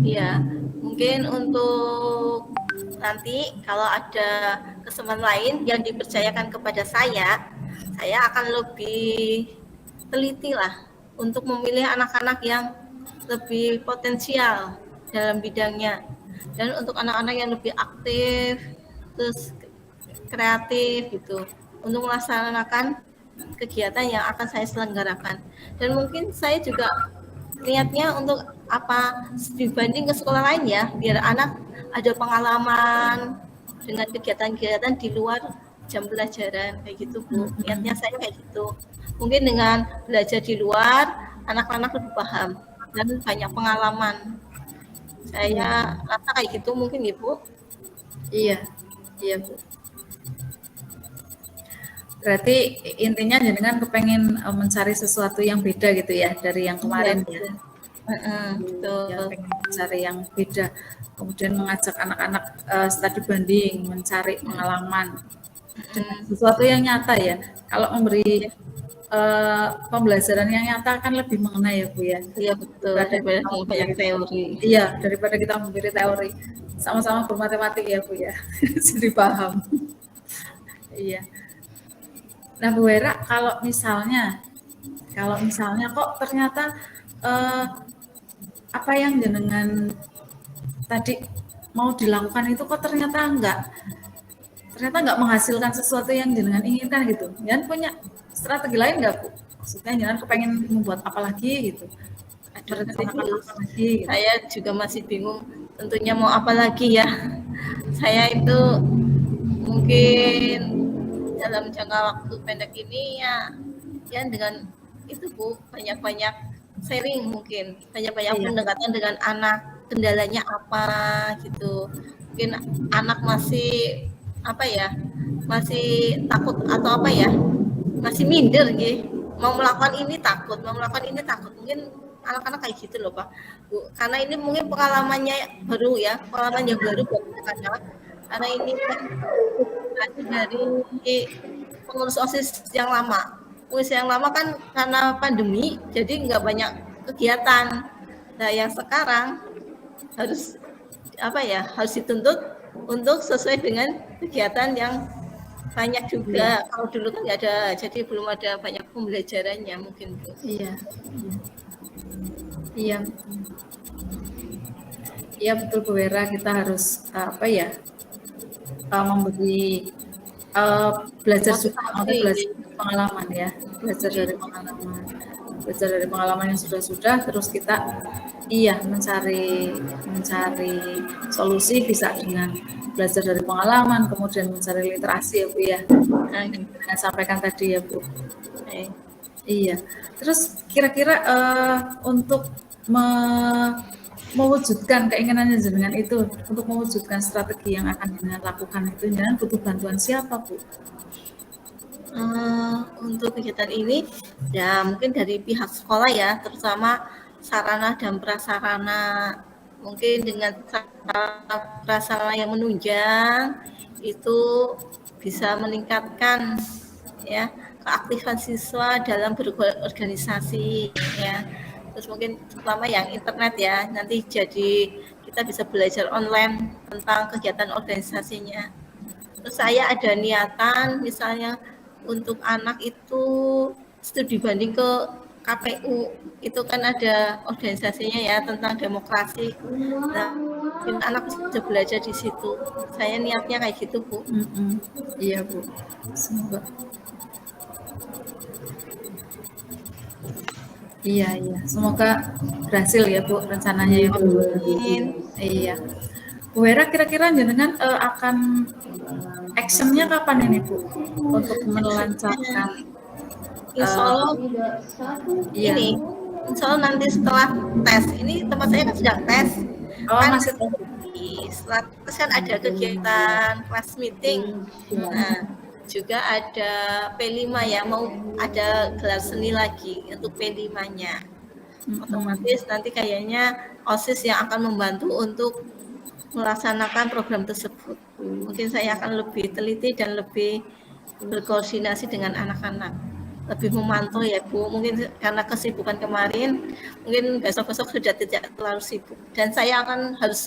Iya, mungkin untuk nanti kalau ada kesempatan lain yang dipercayakan kepada saya akan lebih teliti lah untuk memilih anak-anak yang lebih potensial dalam bidangnya, dan untuk anak-anak yang lebih aktif terus kreatif gitu untuk melaksanakan kegiatan yang akan saya selenggarakan. Dan mungkin saya juga niatnya untuk apa, dibanding ke sekolah lain ya, biar anak ada pengalaman dengan kegiatan-kegiatan di luar jam pelajaran kayak gitu Bu. Niatnya saya kayak gitu. Mungkin dengan belajar di luar anak-anak lebih paham dan banyak pengalaman. Saya rasa kayak gitu mungkin ya Bu.
Iya, iya Bu. Berarti intinya jenengan kepengen mencari sesuatu yang beda gitu ya dari yang kemarin ya.
Betul.
Ya, pengen mencari yang beda. Kemudian mengajak anak-anak studi banding, mencari pengalaman dengan sesuatu yang nyata ya. Kalau memberi pembelajaran yang nyata kan lebih mengena ya Bu ya.
Iya betul. Daripada banyak teori.
Iya, daripada kita memberi teori. Sama-sama bermatematik ya Bu ya. Jadi paham. Iya. Nah Bu Wera, kalau misalnya kok ternyata apa yang jenengan tadi mau dilakukan itu kok ternyata nggak menghasilkan sesuatu yang jenengan inginkan gitu. Jangan punya strategi lain nggak Bu? Maksudnya jangan kepengen membuat apa lagi gitu.
Saya juga masih bingung tentunya mau apa lagi ya. Saya itu mungkin dalam jangka waktu pendek ini ya dengan itu Bu, banyak-banyak sharing, mungkin banyak-banyak pendekatan dengan anak, kendalanya apa gitu. Mungkin anak masih masih takut atau masih minder gitu, mau melakukan ini takut, mungkin anak-anak kayak gitu loh Pak Bu, karena ini mungkin pengalamannya baru ya, pengalaman yang baru buat anak-anak, karena ini kan dari pengurus OSIS yang lama. Pengurus yang lama kan karena pandemi jadi nggak banyak kegiatan. Nah yang sekarang harus harus dituntut untuk sesuai dengan kegiatan yang banyak juga. Kalau dulu kan nggak ada, jadi belum ada banyak pembelajarannya mungkin Bu.
Iya betul Bu Wera, kita harus memberi belajar pengalaman ya, belajar dari pengalaman yang sudah, terus kita mencari solusi bisa dengan belajar dari pengalaman, kemudian mencari literasi ya Bu ya, yang sampaikan tadi ya Bu. Iya, terus kira-kira untuk mewujudkan keinginannya jenengan itu, untuk mewujudkan strategi yang akan jenengan lakukan itu, jenengan butuh bantuan siapa Bu?
Untuk kegiatan ini ya mungkin dari pihak sekolah ya, terutama sarana dan prasarana. Mungkin dengan prasarana yang menunjang itu bisa meningkatkan ya keaktifan siswa dalam berorganisasi ya. Terus mungkin terutama yang internet ya, nanti jadi kita bisa belajar online tentang kegiatan organisasinya. Terus saya ada niatan misalnya untuk anak itu studi banding ke KPU, itu kan ada organisasinya ya tentang demokrasi. Nah, anak bisa belajar di situ. Saya niatnya kayak gitu Bu.
Iya Bu, semoga. Iya, semoga berhasil ya Bu rencananya ya Bu. Iya. Bu Wera, kira-kira jenengan akan actionnya kapan ini Bu untuk melancarkan?
Insya Allah ini, insya Allah nanti setelah tes ini, tempat saya kan sedang tes.
Masih
setelah tes kan ada kegiatan class meeting. Nah, juga ada P5 ya, mau ada gelar seni lagi untuk P5-nya. Otomatis nanti kayaknya OSIS yang akan membantu untuk melaksanakan program tersebut. Mungkin saya akan lebih teliti dan lebih berkoordinasi dengan anak-anak, lebih memantau ya Bu. Mungkin karena kesibukan kemarin, mungkin besok-besok sudah tidak terlalu sibuk. Dan saya akan harus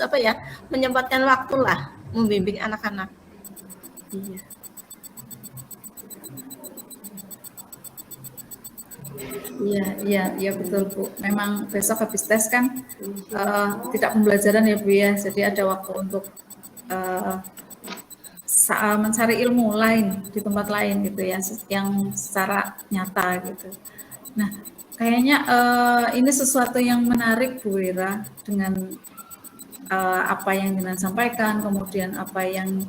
menyempatkan waktu lah membimbing anak-anak.
Iya. Iya betul Bu. Memang besok habis tes kan tidak pembelajaran ya Bu ya. Jadi ada waktu untuk mencari ilmu lain di tempat lain gitu ya, yang secara nyata gitu. Nah, kayaknya ini sesuatu yang menarik Bu Wira dengan apa yang Jenengan sampaikan, kemudian apa yang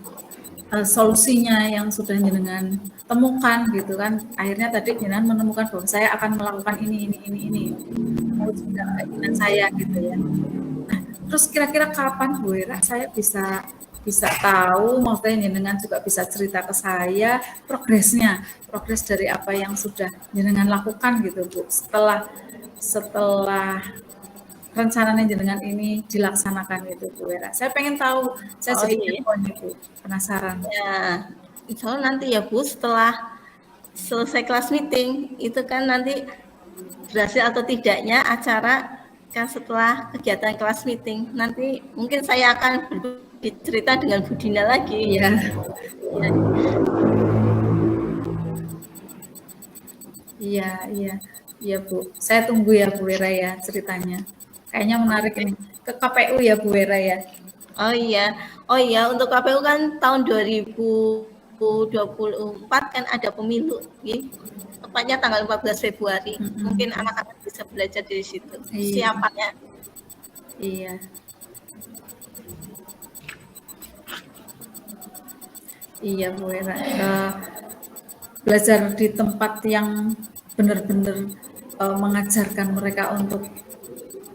solusinya yang sudah Jenengan temukan gitu kan. Akhirnya tadi Jenengan menemukan bahwa saya akan melakukan ini mewujudkan keinginan saya gitu ya. Nah, terus kira-kira kapan Bu Wira saya bisa tahu, maksudnya Jenengan juga bisa cerita ke saya progres dari apa yang sudah Jenengan lakukan gitu Bu, setelah rencananya Jenengan ini dilaksanakan gitu Bu Wira. Saya pengen tahu, saya jadi kepo, penasaran.
Ya, insya Allah nanti ya Bu, setelah selesai kelas meeting itu kan nanti berhasil atau tidaknya acara kan setelah kegiatan kelas meeting, nanti mungkin saya akan bercerita dengan Bu Dina lagi ya. Iya Bu, saya tunggu ya Bu Wira ya ceritanya. Kayaknya menarik ini. Ke KPU ya Bu Wira ya. Oh iya, untuk KPU kan tahun 2024 kan ada pemilu, ya. Tepatnya tanggal 14 Februari. Mungkin anak-anak bisa belajar dari situ. Siapanya.
Iya Bu Wira. Belajar di tempat yang benar-benar mengajarkan mereka untuk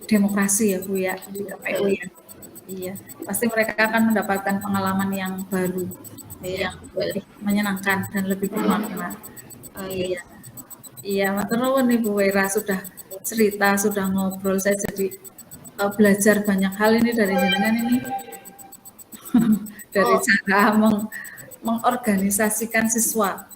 demokrasi ya Bu ya, di KPU ya. Iya, pasti mereka akan mendapatkan pengalaman yang baru, yang lebih menyenangkan dan lebih bermakna. Iya, matur nuwun nih Bu Wira, sudah cerita, sudah ngobrol, saya jadi belajar banyak hal ini dari Jenengan ini. Dari cara mengorganisasikan siswa.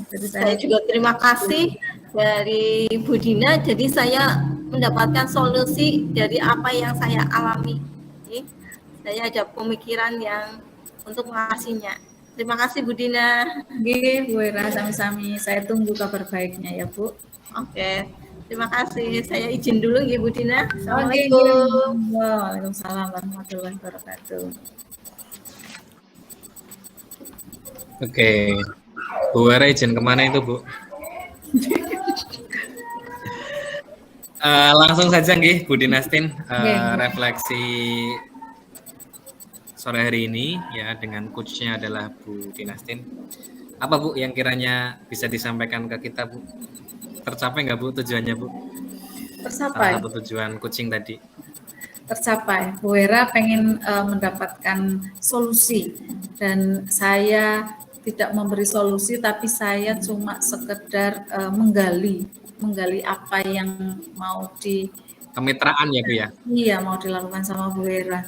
Jadi saya juga terima kasih dari Bu Dina, jadi saya mendapatkan solusi dari apa yang saya alami. Saya ada pemikiran yang untuk mengatasinya. Terima kasih Bu Dina.
Oke, Bu Wira, sami-sami. Saya tunggu kabar baiknya ya Bu.
Oke, terima kasih. Saya izin dulu ya Bu Dina. Assalamualaikum.
Waalaikumsalam warahmatullahi wabarakatuh.
Oke, Bu Wira izin kemana itu Bu? Langsung saja nggih Bu Dinastin, refleksi sore hari ini ya dengan coachnya adalah Bu Dinastin. Apa Bu yang kiranya bisa disampaikan ke kita Bu? Tercapai nggak Bu tujuannya Bu?
Tercapai.
Salah satu tujuan coaching tadi.
Tercapai. Bu Wira pengen mendapatkan solusi dan saya tidak memberi solusi, tapi saya cuma sekedar menggali apa yang mau
kemitraan ya Bu ya?
Iya, mau dilakukan sama Bu Wira.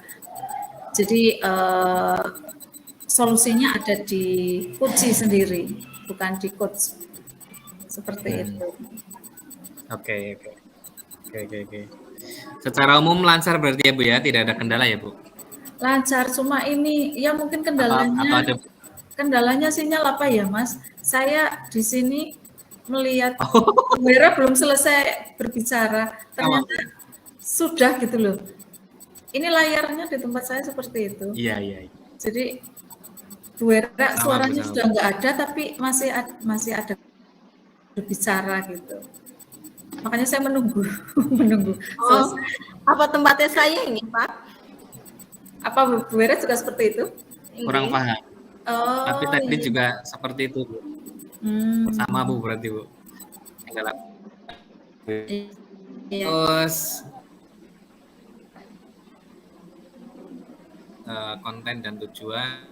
Jadi solusinya ada di coach sendiri, bukan di coach. Seperti itu.
Oke. Secara umum lancar berarti ya Bu ya, tidak ada kendala ya Bu?
Lancar, cuma ini ya mungkin kendalanya. Kendalanya sinyal apa ya Mas? Saya di sini melihat Bu Wira belum selesai berbicara, ternyata sudah gitu loh. Ini layarnya di tempat saya seperti itu.
Iya.
Jadi Bu Wira suaranya sudah nggak ada, tapi masih ada berbicara gitu. Makanya saya menunggu.
Apa tempatnya saya ini Pak?
Apa Bu Wira juga seperti itu?
Kurang paham. Tapi tadi juga seperti itu Bu. Sama Bu berarti Bu. Terus konten dan tujuan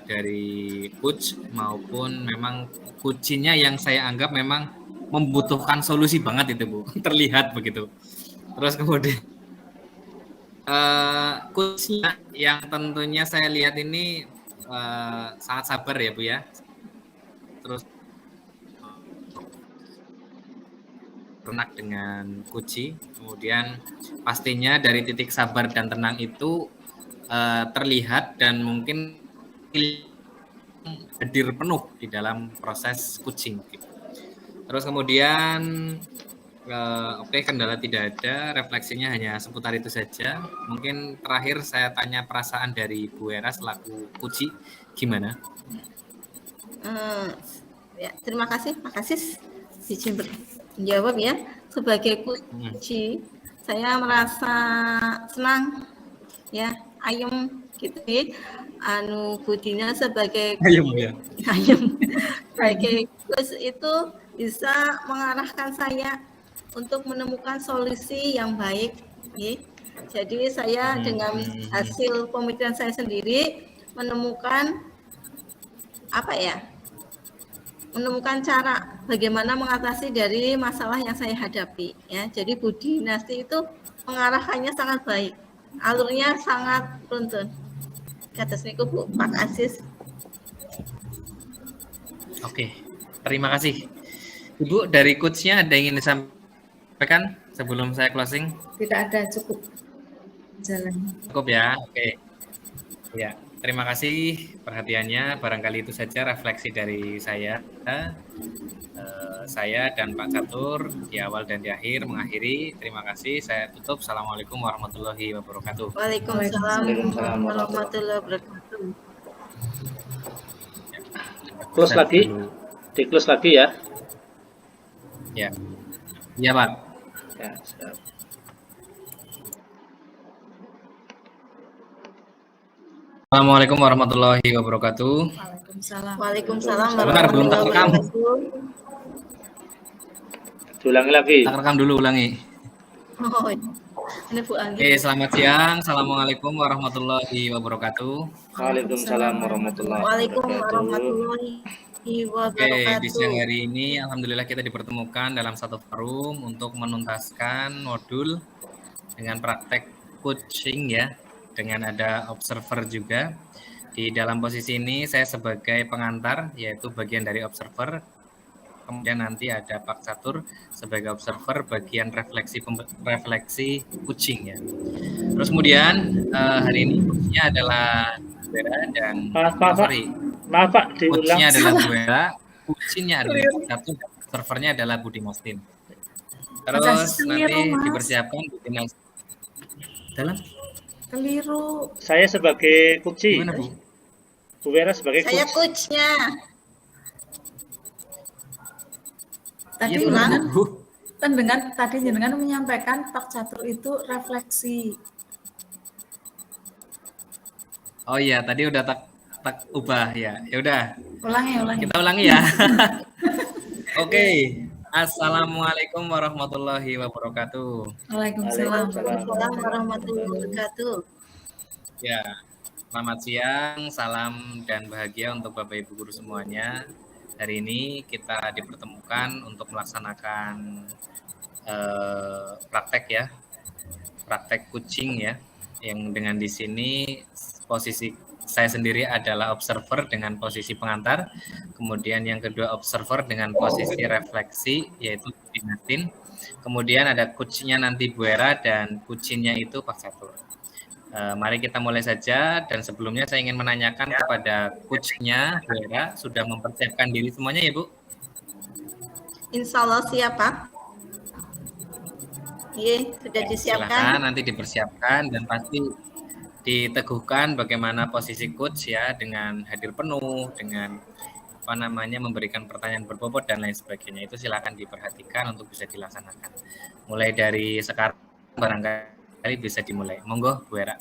dari coach maupun memang coachingnya yang saya anggap memang membutuhkan solusi banget itu Bu, terlihat begitu. Terus kemudian coachnya yang tentunya saya lihat ini sangat sabar ya Bu ya. Terus ternak dengan kuci. Kemudian pastinya dari titik sabar dan tenang itu terlihat dan mungkin hadir penuh di dalam proses kucing. Terus kemudian oke, kendala tidak ada, refleksinya hanya seputar itu saja. Mungkin terakhir saya tanya perasaan dari Bu Era selaku kuci, gimana?
Ya, terima kasih, izin menjawab ya. Sebagai kuci, saya merasa senang, ya, ayem gitu ya. Budinya sebagai
Ayem ya.
ayem sebagai coach itu bisa mengarahkan saya untuk menemukan solusi yang baik. Ya. Jadi saya dengan hasil pemikiran saya sendiri menemukan menemukan cara bagaimana mengatasi dari masalah yang saya hadapi. Ya, jadi Budi Dinasti itu mengarahkannya sangat baik, alurnya sangat runtun. Kata niku Bu Pak Aziz.
Oke, terima kasih. Ibu, dari coach-nya ada yang ingin disampaikan sebelum saya closing?
Tidak ada, cukup jalan.
Cukup ya, oke. Ya, terima kasih perhatiannya. Barangkali itu saja refleksi dari saya. Saya dan Pak Catur di awal dan di akhir mengakhiri. Terima kasih. Saya tutup. Assalamualaikum warahmatullahi wabarakatuh.
Waalaikumsalam warahmatullahi wabarakatuh.
Close lagi, di close lagi ya.
Ya, iya Pak.
Ya, siap.
Assalamualaikum warahmatullahi wabarakatuh.
Waalaikumsalam.
Benar, belum terekam.
Diulangi lagi.
Tak rekam dulu, ulangi.
Oh, ini Bu Anggi.
Oke, selamat siang. Assalamualaikum warahmatullahi wabarakatuh.
Waalaikumsalam warahmatullahi wabarakatuh.
Oke, di siang hari ini alhamdulillah kita dipertemukan dalam satu forum untuk menuntaskan modul dengan praktek coaching ya, dengan ada observer juga. Di dalam posisi ini saya sebagai pengantar, yaitu bagian dari observer. Kemudian nanti ada Pak Catur sebagai observer bagian refleksi kucing ya. Terus kemudian hari ini coachnya adalah Vera dan
Maaf Pak, diulang.
coachnya adalah Vera, kucingnya adalah Pak Catur, dan observernya adalah Budi Mastin. Terus nanti dipersiapkan Budi Mastin. Dalam?
Keliru.
Saya sebagai kuci.
Gimana Bu?
Bu Vera sebagai
Saya
coach.
coachnya.
Tadi jenengan menyampaikan Pak Catur itu refleksi.
Oh iya, tadi udah tak ubah ya. Ya udah.
Ulangi.
Kita ulangi ya. Oke. Assalamualaikum warahmatullahi wabarakatuh.
Waalaikumsalam.
Waalaikumsalam warahmatullahi wabarakatuh.
Ya, selamat siang, salam dan bahagia untuk Bapak Ibu guru semuanya. Hari ini kita dipertemukan untuk melaksanakan praktek ya, praktek kucing ya, yang dengan di sini posisi saya sendiri adalah observer dengan posisi pengantar, kemudian yang kedua observer dengan posisi refleksi yaitu Binatin, kemudian ada coachnya nanti Bu Era dan kucingnya itu Pak Catur. Mari kita mulai saja, dan sebelumnya saya ingin menanyakan kepada coachnya Bu Era, sudah mempersiapkan diri semuanya ya Bu?
Insya Allah siap Pak. Iya, sudah disiapkan.
Silakan nanti dipersiapkan dan pasti diteguhkan bagaimana posisi coach ya, dengan hadir penuh, dengan memberikan pertanyaan berbobot dan lain sebagainya. Itu silakan diperhatikan untuk bisa dilaksanakan. Mulai dari sekarang barangkali bisa dimulai. Monggo Bu Era.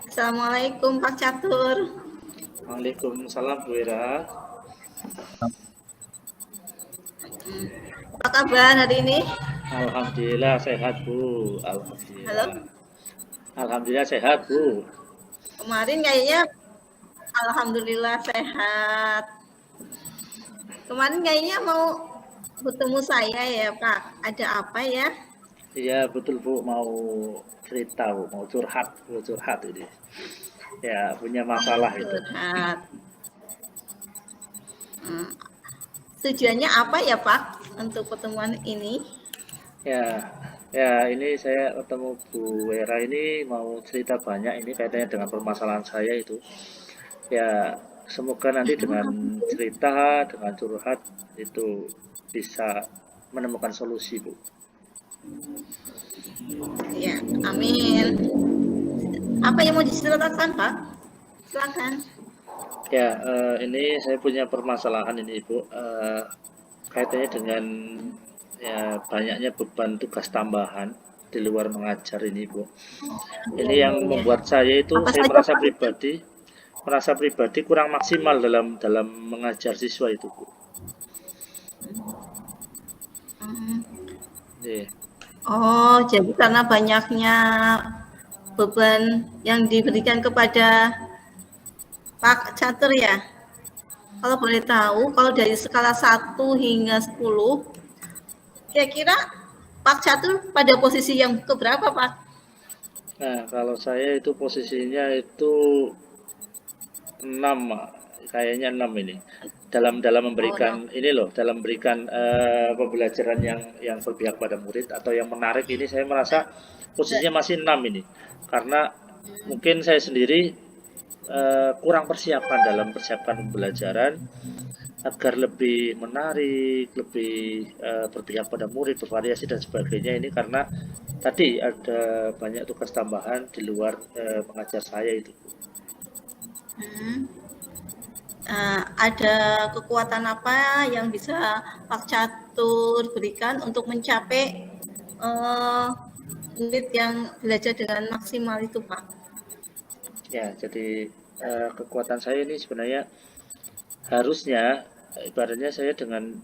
Assalamualaikum Pak Catur.
Waalaikumsalam Bu Vera.
Apa kabar hari ini?
Alhamdulillah sehat Bu. Alhamdulillah.
Halo.
Alhamdulillah sehat Bu.
Kemarin kayaknya alhamdulillah sehat. Kemarin kayaknya mau bertemu saya ya Pak. Ada apa ya?
Iya betul Bu, mau cerita Bu, mau curhat ini. ya punya masalah itu.
Curhat. Tujuannya apa ya Pak untuk pertemuan ini?
Ya, ya ini saya ketemu Bu Wera ini mau cerita banyak ini kaitannya dengan permasalahan saya itu. Ya, semoga nanti dengan cerita, dengan curhat itu bisa menemukan solusi, Bu.
Ya, amin. Apa yang mau diceritakan Pak? Silakan.
Ya, ini saya punya permasalahan ini, Ibu. Kaitannya dengan ya banyaknya beban tugas tambahan di luar mengajar ini, Bu. Ini yang membuat saya itu
Apa
saya
saja, Pak?
merasa pribadi kurang maksimal dalam mengajar siswa itu, Bu. Iya.
Oh, jadi karena banyaknya beban yang diberikan kepada Pak Catur ya? Kalau boleh tahu, kalau dari skala 1 hingga 10, kira-kira Pak Catur pada posisi yang keberapa, Pak?
Nah, kalau saya itu posisinya itu 6, kayaknya 6 ini. Dalam memberikan ini loh, dalam memberikan pembelajaran yang berpihak pada murid atau yang menarik ini saya merasa posisinya masih 6 ini. Karena mungkin saya sendiri kurang persiapan dalam persiapan pembelajaran agar lebih menarik, lebih berpihak pada murid, bervariasi dan sebagainya ini karena tadi ada banyak tugas tambahan di luar mengajar saya itu.
Ada kekuatan apa yang bisa Pak Catur berikan untuk mencapai murid yang belajar dengan maksimal itu, Pak?
Ya, jadi kekuatan saya ini sebenarnya harusnya ibaratnya saya dengan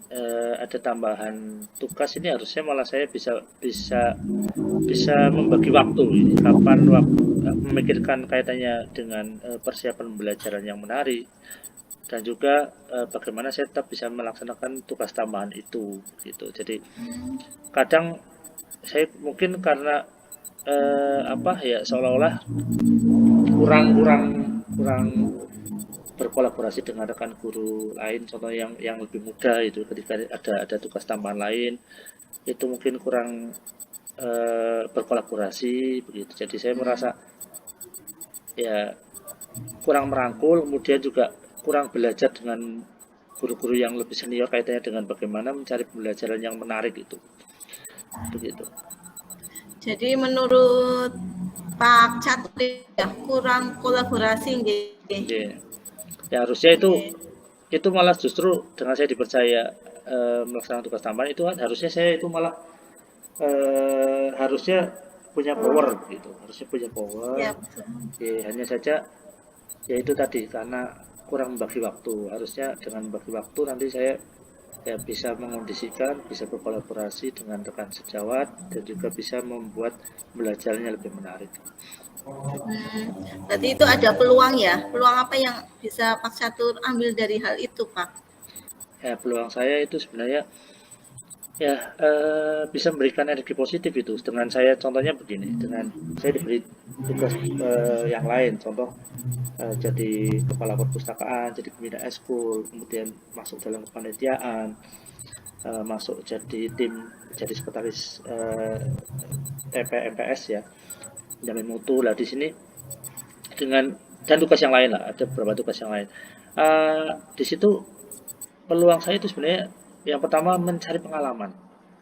ada tambahan tugas ini harusnya malah saya bisa membagi waktu ini kapan memikirkan kaitannya dengan persiapan pembelajaran yang menarik dan juga bagaimana saya tetap bisa melaksanakan tugas tambahan itu gitu. Jadi kadang saya mungkin karena seolah-olah kurang berkolaborasi dengan rekan guru lain, contoh yang lebih muda itu ketika ada tugas tambahan lain itu mungkin kurang berkolaborasi begitu. Jadi saya merasa ya kurang merangkul, kemudian juga kurang belajar dengan guru-guru yang lebih senior kaitannya dengan bagaimana mencari pembelajaran yang menarik itu begitu.
Jadi menurut Pak Catur ya kurang kolaborasi
Yeah. Ya harusnya itu malah justru dengan saya dipercaya melaksanakan tugas tambahan itu kan harusnya saya itu malah harusnya punya power gitu, harusnya punya power.
Ya,
Hanya saja ya itu tadi karena kurang membagi waktu. Harusnya dengan membagi waktu nanti saya ya bisa mengondisikan, bisa berkolaborasi dengan rekan sejawat dan juga bisa membuat belajarnya lebih menarik.
Berarti itu ada peluang ya? Peluang apa yang bisa Pak Catur ambil dari hal itu, Pak?
Ya peluang saya itu sebenarnya ya bisa memberikan energi positif itu dengan saya contohnya begini, dengan saya diberi tugas yang lain, contoh jadi kepala perpustakaan, jadi pembina eskul, kemudian masuk dalam kepanitiaan, masuk jadi tim, jadi sekretaris TPMPS ya, menjamin mutu lah di sini dengan dan tugas yang lain lah, ada beberapa tugas yang lain. Di situ peluang saya itu sebenarnya yang pertama mencari pengalaman.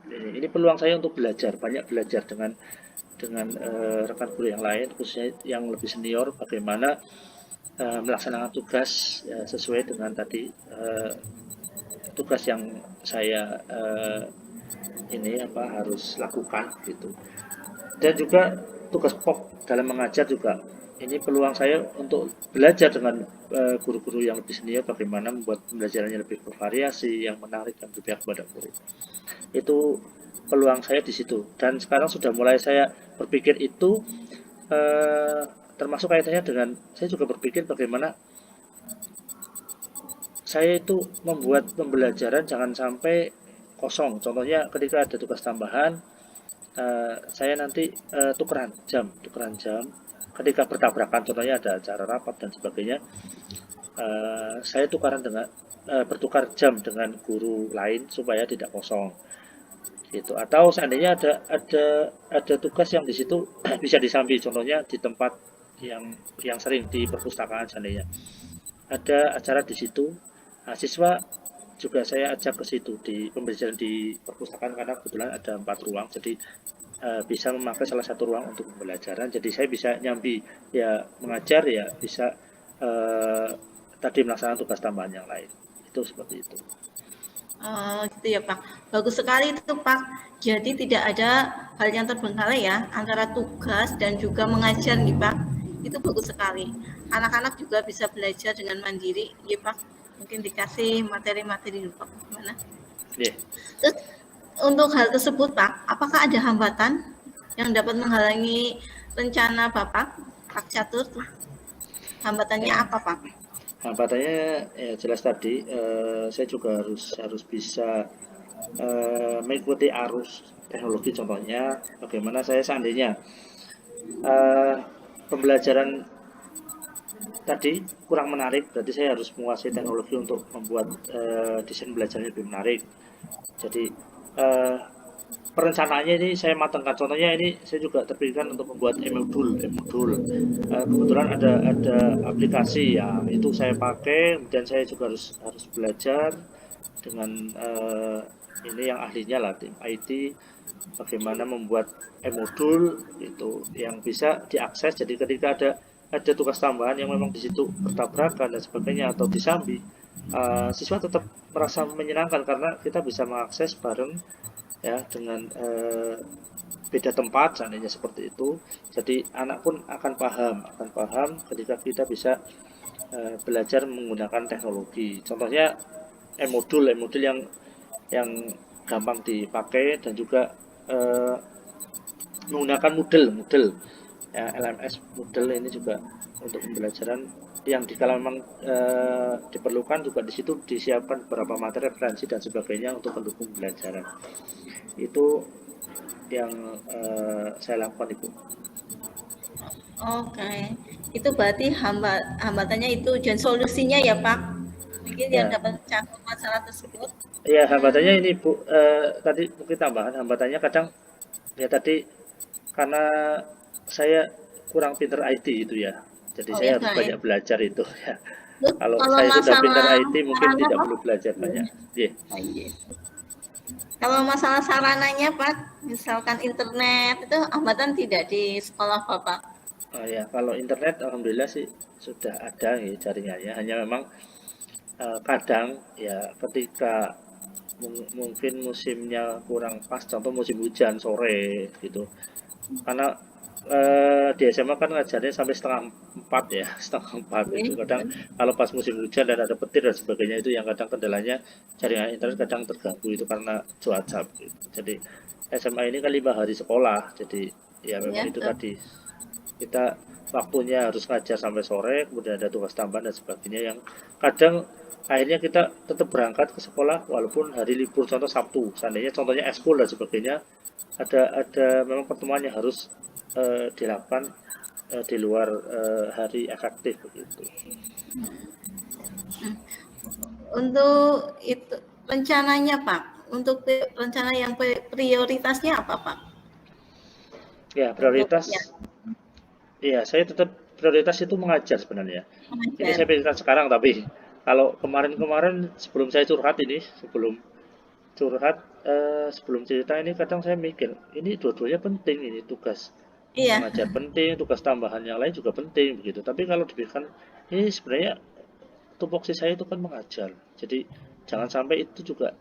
Ini peluang saya untuk belajar, banyak belajar dengan rekan guru yang lain, khususnya yang lebih senior, bagaimana melaksanakan tugas sesuai dengan tadi tugas yang saya harus lakukan gitu. Dan juga tugas pokok dalam mengajar juga ini peluang saya untuk belajar dengan guru-guru yang lebih senior bagaimana membuat pembelajarannya lebih bervariasi, yang menarik dan berpihak kepada murid. Itu peluang saya di situ. Dan sekarang sudah mulai saya berpikir itu termasuk kaitannya dengan saya juga berpikir bagaimana saya itu membuat pembelajaran jangan sampai kosong. Contohnya ketika ada tugas tambahan saya nanti tukeran jam ketika bertabrakan, contohnya ada acara rapat dan sebagainya, saya bertukar jam dengan guru lain supaya tidak kosong gitu. Atau seandainya ada tugas yang di situ bisa disambi, contohnya di tempat yang sering di perpustakaan, seandainya ada acara di situ, siswa juga saya ajak ke situ di pembelajaran di perpustakaan, karena kebetulan ada 4 ruang, jadi bisa memakai salah satu ruang untuk pembelajaran. Jadi saya bisa nyambi ya mengajar, ya bisa tadi melaksanakan tugas tambahan yang lain. Itu seperti itu.
Gitu ya Pak. Bagus sekali itu Pak. Jadi tidak ada hal yang terbengkalai ya antara tugas dan juga mengajar nih Pak. Itu bagus sekali. Anak-anak juga bisa belajar dengan mandiri, ya Pak. Mungkin dikasih materi-materi dulu Pak. Gimana?
Yeah.
Terus untuk hal tersebut Pak, apakah ada hambatan yang dapat menghalangi rencana Bapak, Pak Catur? Hambatannya apa Pak?
Hambatannya ya jelas tadi, saya juga harus bisa mengikuti arus teknologi. Contohnya bagaimana saya seandainya pembelajaran tadi kurang menarik, berarti saya harus menguasai teknologi untuk membuat desain belajarnya lebih menarik. Jadi perencanaannya ini saya matangkan. Contohnya ini saya juga terpikirkan untuk membuat e-modul. Kebetulan ada aplikasi ya, itu saya pakai, dan saya juga harus belajar dengan ini yang ahlinya lah, tim IT, bagaimana membuat e-modul itu yang bisa diakses. Jadi ketika ada tugas tambahan yang memang di situ bertabrakan dan sebagainya atau disambi, siswa tetap merasa menyenangkan karena kita bisa mengakses bareng ya dengan beda tempat seandainya seperti itu. Jadi anak pun akan paham ketika kita bisa belajar menggunakan teknologi. Contohnya e-modul yang gampang dipakai, dan juga menggunakan Moodle ya, LMS Moodle ini juga untuk pembelajaran yang dikala memang diperlukan, juga di situ disiapkan beberapa materi referensi dan sebagainya untuk mendukung pembelajaran. Itu yang saya lakukan Ibu.
Oke, itu berarti hambatannya itu dan solusinya ya Pak. Mungkin yang dapat cakup masalah tersebut.
Ya, hambatannya ini Bu, tadi mungkin tambahan hambatannya kadang ya tadi karena saya kurang pinter IT itu ya. Jadi saya harus banyak belajar itu ya. Kalau saya sudah pinter IT mungkin tidak perlu belajar banyak. Yeah.
Kalau masalah sarananya Pak, misalkan internet itu hambatan tidak di sekolah Bapak?
Oh ya, kalau internet alhamdulillah sih sudah ada ya jaringannya. Hanya memang kadang ya ketika mungkin musimnya kurang pas, contoh musim hujan sore gitu. Karena di SMA kan ngajarnya sampai setengah 4 ya, setengah 4 itu kadang kalau pas musim hujan dan ada petir dan sebagainya, itu yang kadang kendalanya jaringan internet kadang terganggu itu karena cuaca gitu. Jadi SMA ini kan 5 hari sekolah, jadi ya memang itu tadi kita waktunya harus ngajar sampai sore, kemudian ada tugas tambahan dan sebagainya yang kadang akhirnya kita tetap berangkat ke sekolah walaupun hari libur, contoh Sabtu, seandainya contohnya eskul dan sebagainya, ada memang pertemuan yang harus dilakukan di luar hari efektif begitu.
Untuk itu rencananya Pak, untuk rencana yang prioritasnya apa Pak?
Ya, prioritas. Iya, saya tetap prioritas itu mengajar sebenarnya. Ini saya pikirkan sekarang, tapi kalau kemarin sebelum saya curhat sebelum cerita ini kadang saya mikir ini dua-duanya penting, ini tugas mengajar penting, tugas tambahan yang lain juga penting begitu. Tapi kalau dipikirkan ini sebenarnya tupoksi saya itu kan mengajar, jadi jangan sampai itu juga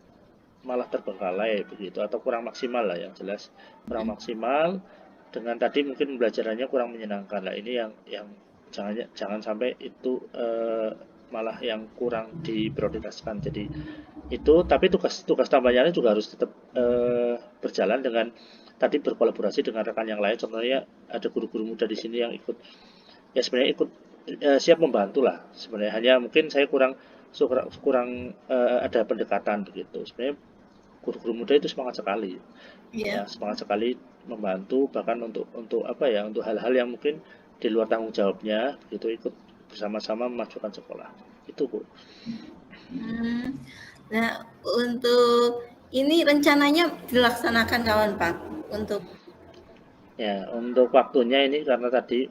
malah terbengkalai begitu atau kurang maksimal lah, yang jelas kurang maksimal dengan tadi mungkin pembelajarannya kurang menyenangkan lah. Ini yang jangan sampai itu malah yang kurang diprioritaskan. Jadi itu, tapi tugas tambahannya juga harus tetap berjalan dengan tadi berkolaborasi dengan rekan yang lain. Contohnya ada guru-guru muda di sini yang ikut siap membantu lah sebenarnya. Hanya mungkin saya kurang ada pendekatan begitu. Sebenarnya guru-guru muda itu semangat sekali, ya semangat sekali membantu, bahkan untuk apa ya, untuk hal-hal yang mungkin di luar tanggung jawabnya, gitu ikut bersama-sama memajukan sekolah. Itu Bu.
Nah, untuk ini rencananya dilaksanakan kawan Pak untuk
Ya, untuk waktunya ini karena tadi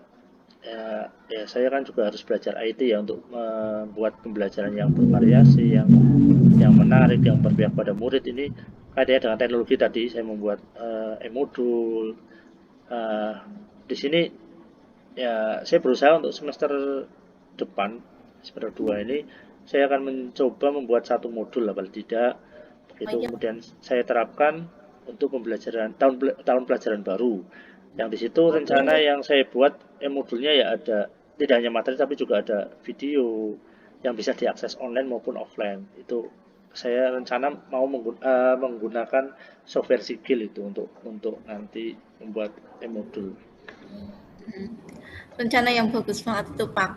ya saya kan juga harus belajar IT ya untuk membuat pembelajaran yang bervariasi, yang menarik, yang berpihak pada murid ini kaitannya dengan teknologi tadi saya membuat e-modul. Di sini ya saya berusaha untuk semester depan, semester 2 ini saya akan mencoba membuat satu modul lah paling tidak begitu, kemudian saya terapkan untuk pembelajaran tahun pelajaran baru. Yang di situ rencana yang saya buat modulnya ya ada tidak hanya materi tapi juga ada video yang bisa diakses online maupun offline. Itu saya rencana mau menggunakan software Sigil itu untuk nanti membuat modul.
rencana yang bagus banget itu Pak.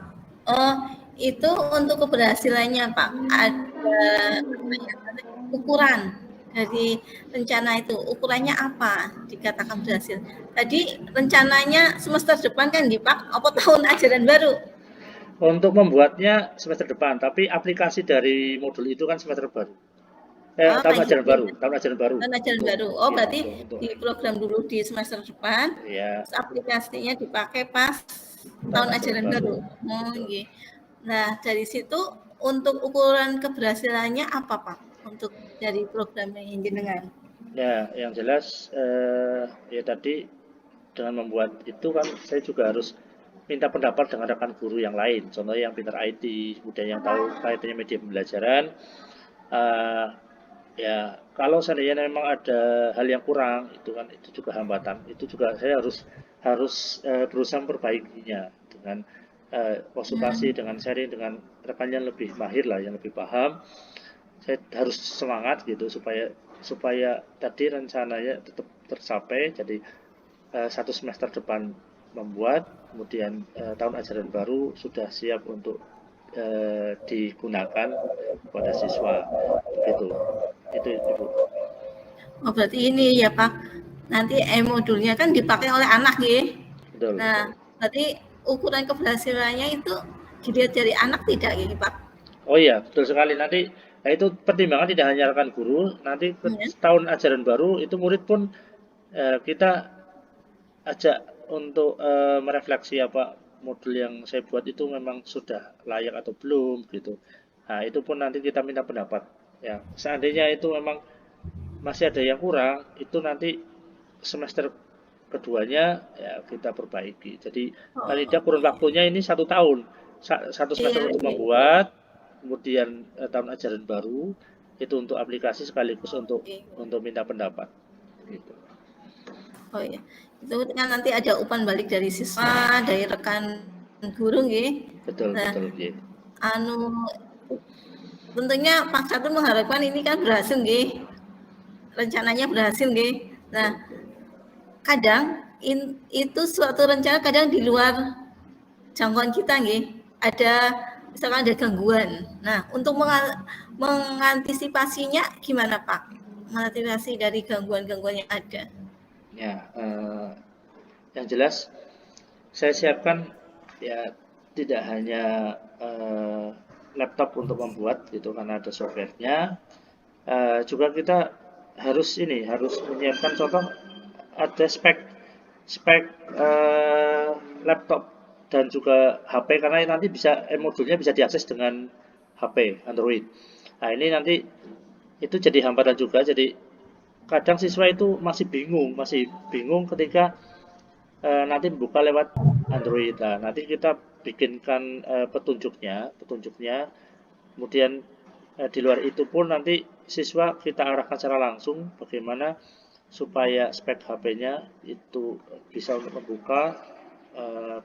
Oh, itu untuk keberhasilannya Pak, ada ukuran dari rencana itu, ukurannya apa dikatakan berhasil? Tadi rencananya semester depan kan Pak, apa tahun ajaran baru?
Untuk membuatnya semester depan, tapi aplikasi dari modul itu kan semester baru. Tahun ajaran baru.
Tahun ajaran baru. Oh,
ya,
berarti di program dulu di semester depan,
ya.
terus aplikasinya dipakai pas tahun ajaran baru. Oh, iya. Nah, dari situ untuk ukuran keberhasilannya apa Pak? Untuk dari program yang jenengan?
Ya, yang jelas ya tadi dengan membuat itu kan saya juga harus minta pendapat dengan rekan guru yang lain, contohnya yang pintar IT, kemudian yang tahu kaitannya media pembelajaran. Ya kalau seandainya memang ada hal yang kurang itu kan itu juga hambatan, itu juga saya harus berusaha memperbaikinya dengan konsultasi, dengan sharing dengan rekan yang lebih mahir lah, yang lebih paham. Saya harus semangat gitu supaya tadi rencananya tetap tercapai. Jadi satu semester depan membuat, kemudian tahun ajaran baru sudah siap untuk digunakan pada siswa begitu. Itu Ibu.
Oh, berarti ini ya Pak, nanti modulnya kan dipakai oleh anak ya.
Betul.
Nah, berarti ukuran keberhasilannya itu dilihat dari anak tidak ya Pak?
Oh iya, betul sekali. Nanti nah itu pertimbangan tidak hanya rekan guru, nanti tahun ajaran baru itu murid pun kita ajak untuk merefleksi apa modul yang saya buat itu memang sudah layak atau belum gitu. Nah, itu pun nanti kita minta pendapat. Ya, seandainya itu memang masih ada yang kurang, itu nanti semester keduanya ya kita perbaiki. Jadi paling tidak kurun waktunya ini 1 tahun, 1 semester untuk membuat, kemudian tahun ajaran baru itu untuk aplikasi sekaligus untuk minta pendapat. Gitu.
Oh iya, itu kan nanti ada umpan balik dari siswa, dari rekan guru, nggih.
Betul,
nah,
betul, nggih.
Tentunya Pak Catur mengharapkan ini kan berhasil, nggih. Rencananya berhasil, nggih. Nah, kadang itu suatu rencana kadang di luar jangkauan kita, nggih. Misalkan ada gangguan. Nah, untuk mengantisipasinya gimana, Pak? Mengantisipasi dari gangguan-gangguan yang ada.
Ya, yang jelas saya siapkan ya tidak hanya laptop untuk membuat gitu karena ada softwarenya, juga kita harus menyiapkan contoh ada spek laptop dan juga HP karena nanti modulnya bisa diakses dengan HP Android. Nah ini nanti itu jadi hambatan juga, jadi kadang siswa itu masih bingung ketika nanti membuka lewat Android. Nah, nanti kita bikinkan petunjuknya, kemudian di luar itu pun nanti siswa kita arahkan secara langsung bagaimana supaya spek HP-nya itu bisa untuk membuka,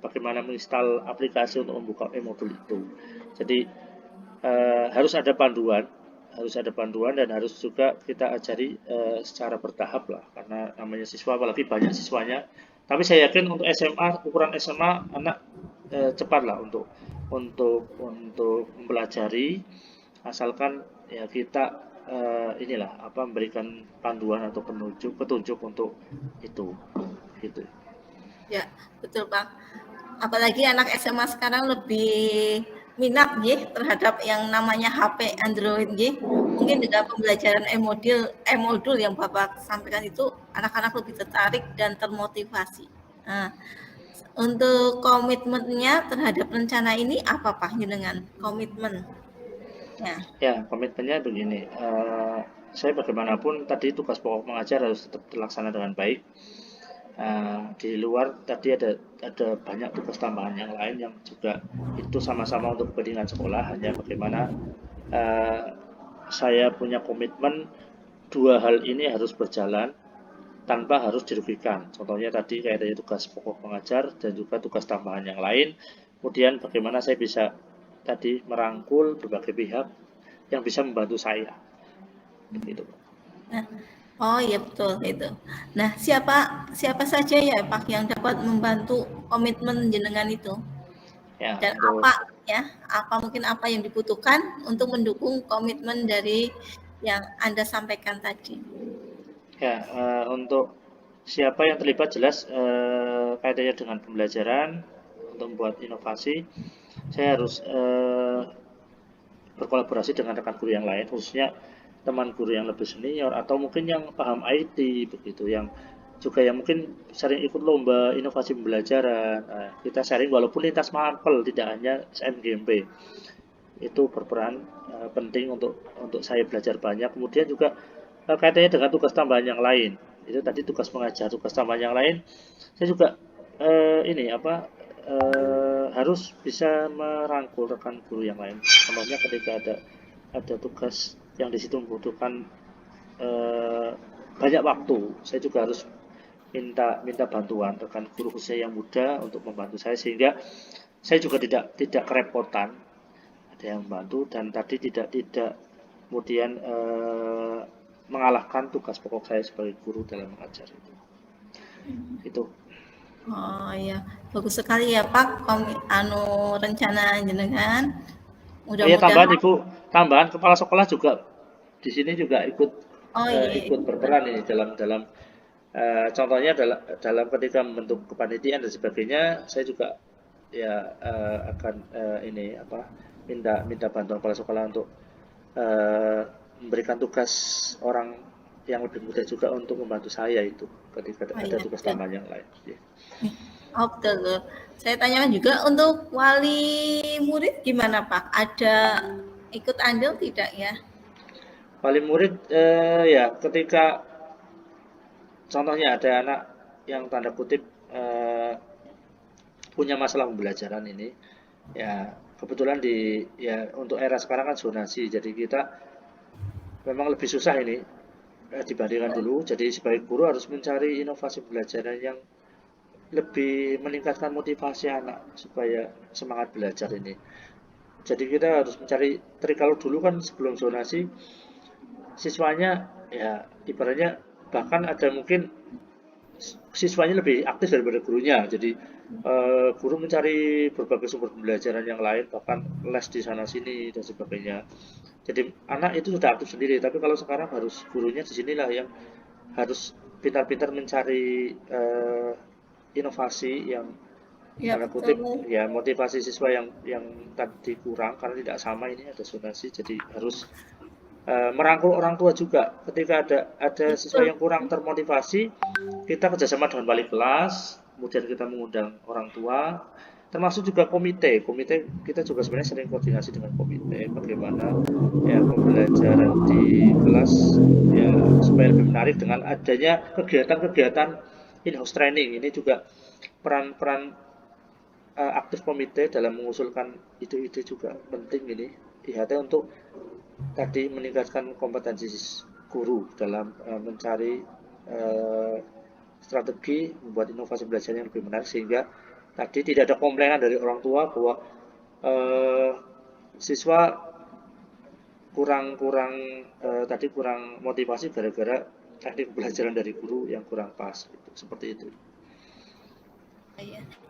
bagaimana menginstal aplikasi untuk membuka modul itu. Jadi harus ada panduan dan harus juga kita ajari secara bertahap lah, karena namanya siswa apalagi banyak siswanya. Tapi saya yakin untuk SMA, ukuran SMA anak cepat lah untuk mempelajari, asalkan ya kita memberikan panduan atau petunjuk untuk itu gitu.
Ya, betul Pak. apalagi anak SMA sekarang lebih minat nggih terhadap yang namanya HP Android nggih. Mungkin dengan pembelajaran e-modul yang Bapak sampaikan itu anak-anak lebih tertarik dan termotivasi. Nah, untuk komitmennya terhadap rencana ini apa Pak dengan komitmen?
Ya, komitmennya begini. Saya bagaimanapun tadi tugas pokok mengajar harus tetap terlaksana dengan baik. Di luar tadi ada banyak tugas tambahan yang lain yang juga itu sama-sama untuk kepentingan sekolah. Hanya bagaimana saya punya komitmen dua hal ini harus berjalan tanpa harus dirugikan. Contohnya tadi kaitannya tugas pokok pengajar dan juga tugas tambahan yang lain. Kemudian bagaimana saya bisa tadi merangkul berbagai pihak yang bisa membantu saya. Gitu.
Nah, oh iya betul itu. Nah, siapa saja ya Pak yang dapat membantu komitmen jenengan itu?
Ya,
Dan apa mungkin apa yang dibutuhkan untuk mendukung komitmen dari yang Anda sampaikan tadi?
Ya, untuk siapa yang terlibat jelas kaitannya dengan pembelajaran untuk membuat inovasi, saya harus berkolaborasi dengan rekan guru yang lain, khususnya teman guru yang lebih senior atau mungkin yang paham IT begitu, yang juga yang mungkin sering ikut lomba inovasi pembelajaran. Kita sharing walaupun lintas mapel, tidak hanya SMGMP. Itu berperan penting untuk saya belajar banyak. Kemudian juga kaitannya dengan tugas tambahan yang lain. Itu tadi tugas mengajar, tugas tambahan yang lain. Saya juga harus bisa merangkul rekan guru yang lain. Contohnya ketika ada tugas yang di situ membutuhkan banyak waktu, saya juga harus minta bantuan rekan guru khususnya yang muda untuk membantu saya, sehingga saya juga tidak kerepotan, ada yang membantu, dan tadi tidak kemudian mengalahkan tugas pokok saya sebagai guru dalam mengajar itu.
Oh iya, bagus sekali ya Pak rencana jenengan.
Mudah-mudahan tambahan kepala sekolah juga di sini juga ikut berperan ini dalam contohnya dalam ketika membentuk kepanitiaan dan sebagainya. Saya juga akan minta bantuan kepala sekolah untuk memberikan tugas orang yang lebih muda juga untuk membantu saya itu ketika ada tugas tambahan yang lain.
Oh betul. Saya tanyakan juga untuk wali murid gimana Pak? Ada ikut andil tidak ya?
Wali murid ya ketika contohnya ada anak yang tanda kutip punya masalah pembelajaran ini, ya kebetulan untuk era sekarang kan zonasi, jadi kita memang lebih susah ini dibandingkan dulu. Jadi sebagai guru harus mencari inovasi pembelajaran yang lebih meningkatkan motivasi anak supaya semangat belajar ini. Jadi kita harus mencari kalau dulu kan sebelum zonasi siswanya ya ibaratnya bahkan ada mungkin siswanya lebih aktif daripada gurunya. Jadi guru mencari berbagai sumber pembelajaran yang lain, bahkan les di sana sini dan sebagainya. Jadi anak itu sudah aktif sendiri, tapi kalau sekarang harus gurunya di sinilah yang harus pintar-pintar mencari inovasi yang tanda kutip ya motivasi siswa yang tadi kurang karena tidak sama, ini ada zonasi. Jadi harus merangkul orang tua juga ketika ada siswa yang kurang termotivasi, kita kerjasama dengan wali kelas, kemudian kita mengundang orang tua, termasuk juga komite kita juga sebenarnya sering koordinasi dengan komite bagaimana ya pembelajaran di kelas ya supaya lebih menarik dengan adanya kegiatan in-house training. Ini juga peran aktif komite dalam mengusulkan ide-ide juga penting ini IHT untuk tadi meningkatkan kompetensi guru dalam mencari strategi membuat inovasi belajar yang lebih menarik, sehingga tadi tidak ada komplainan dari orang tua bahwa siswa kurang motivasi gara-gara teknik pembelajaran dari guru yang kurang pas gitu. Seperti itu.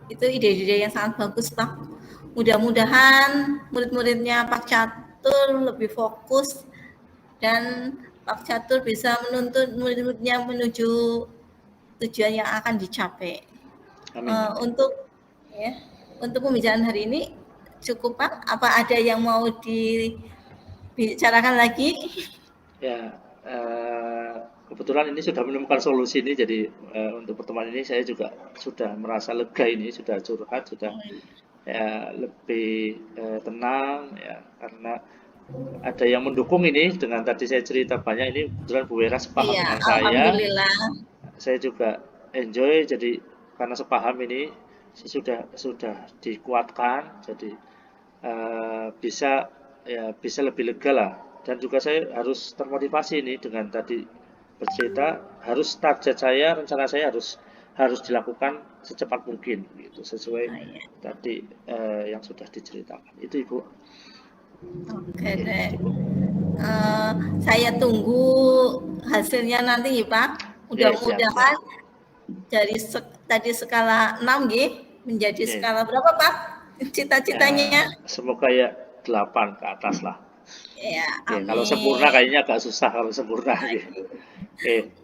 Itu ide-ide yang sangat bagus Pak. Mudah-mudahan murid-muridnya Pak Catur lebih fokus dan Pak Catur bisa menuntun murid-muridnya menuju tujuan yang akan dicapai. Untuk untuk pembicaraan hari ini cukup Pak. Apa ada yang mau dibicarakan lagi?
Ya, kebetulan ini sudah menemukan solusi ini, jadi untuk pertemuan ini saya juga sudah merasa lega, ini sudah curhat, sudah ya lebih tenang ya, karena ada yang mendukung ini dengan tadi saya cerita banyak, ini kebetulan Bu Wera sepaham
Iya,
dengan saya.
alhamdulillah.
Saya juga enjoy, jadi karena sepaham ini sudah dikuatkan, jadi bisa lebih lega lah. Dan juga saya harus termotivasi ini dengan tadi bercerita, harus target saya, rencana saya harus dilakukan secepat mungkin gitu, sesuai tadi yang sudah diceritakan itu Ibu.
Oke deh. Saya tunggu hasilnya nanti ya Pak. Mudah-mudahan dari tadi skala 6 G menjadi skala berapa Pak? Cita-citanya?
Semoga ya 8 ke atas lah.
Ya,
kalau sempurna kayaknya agak susah kalau sempurna.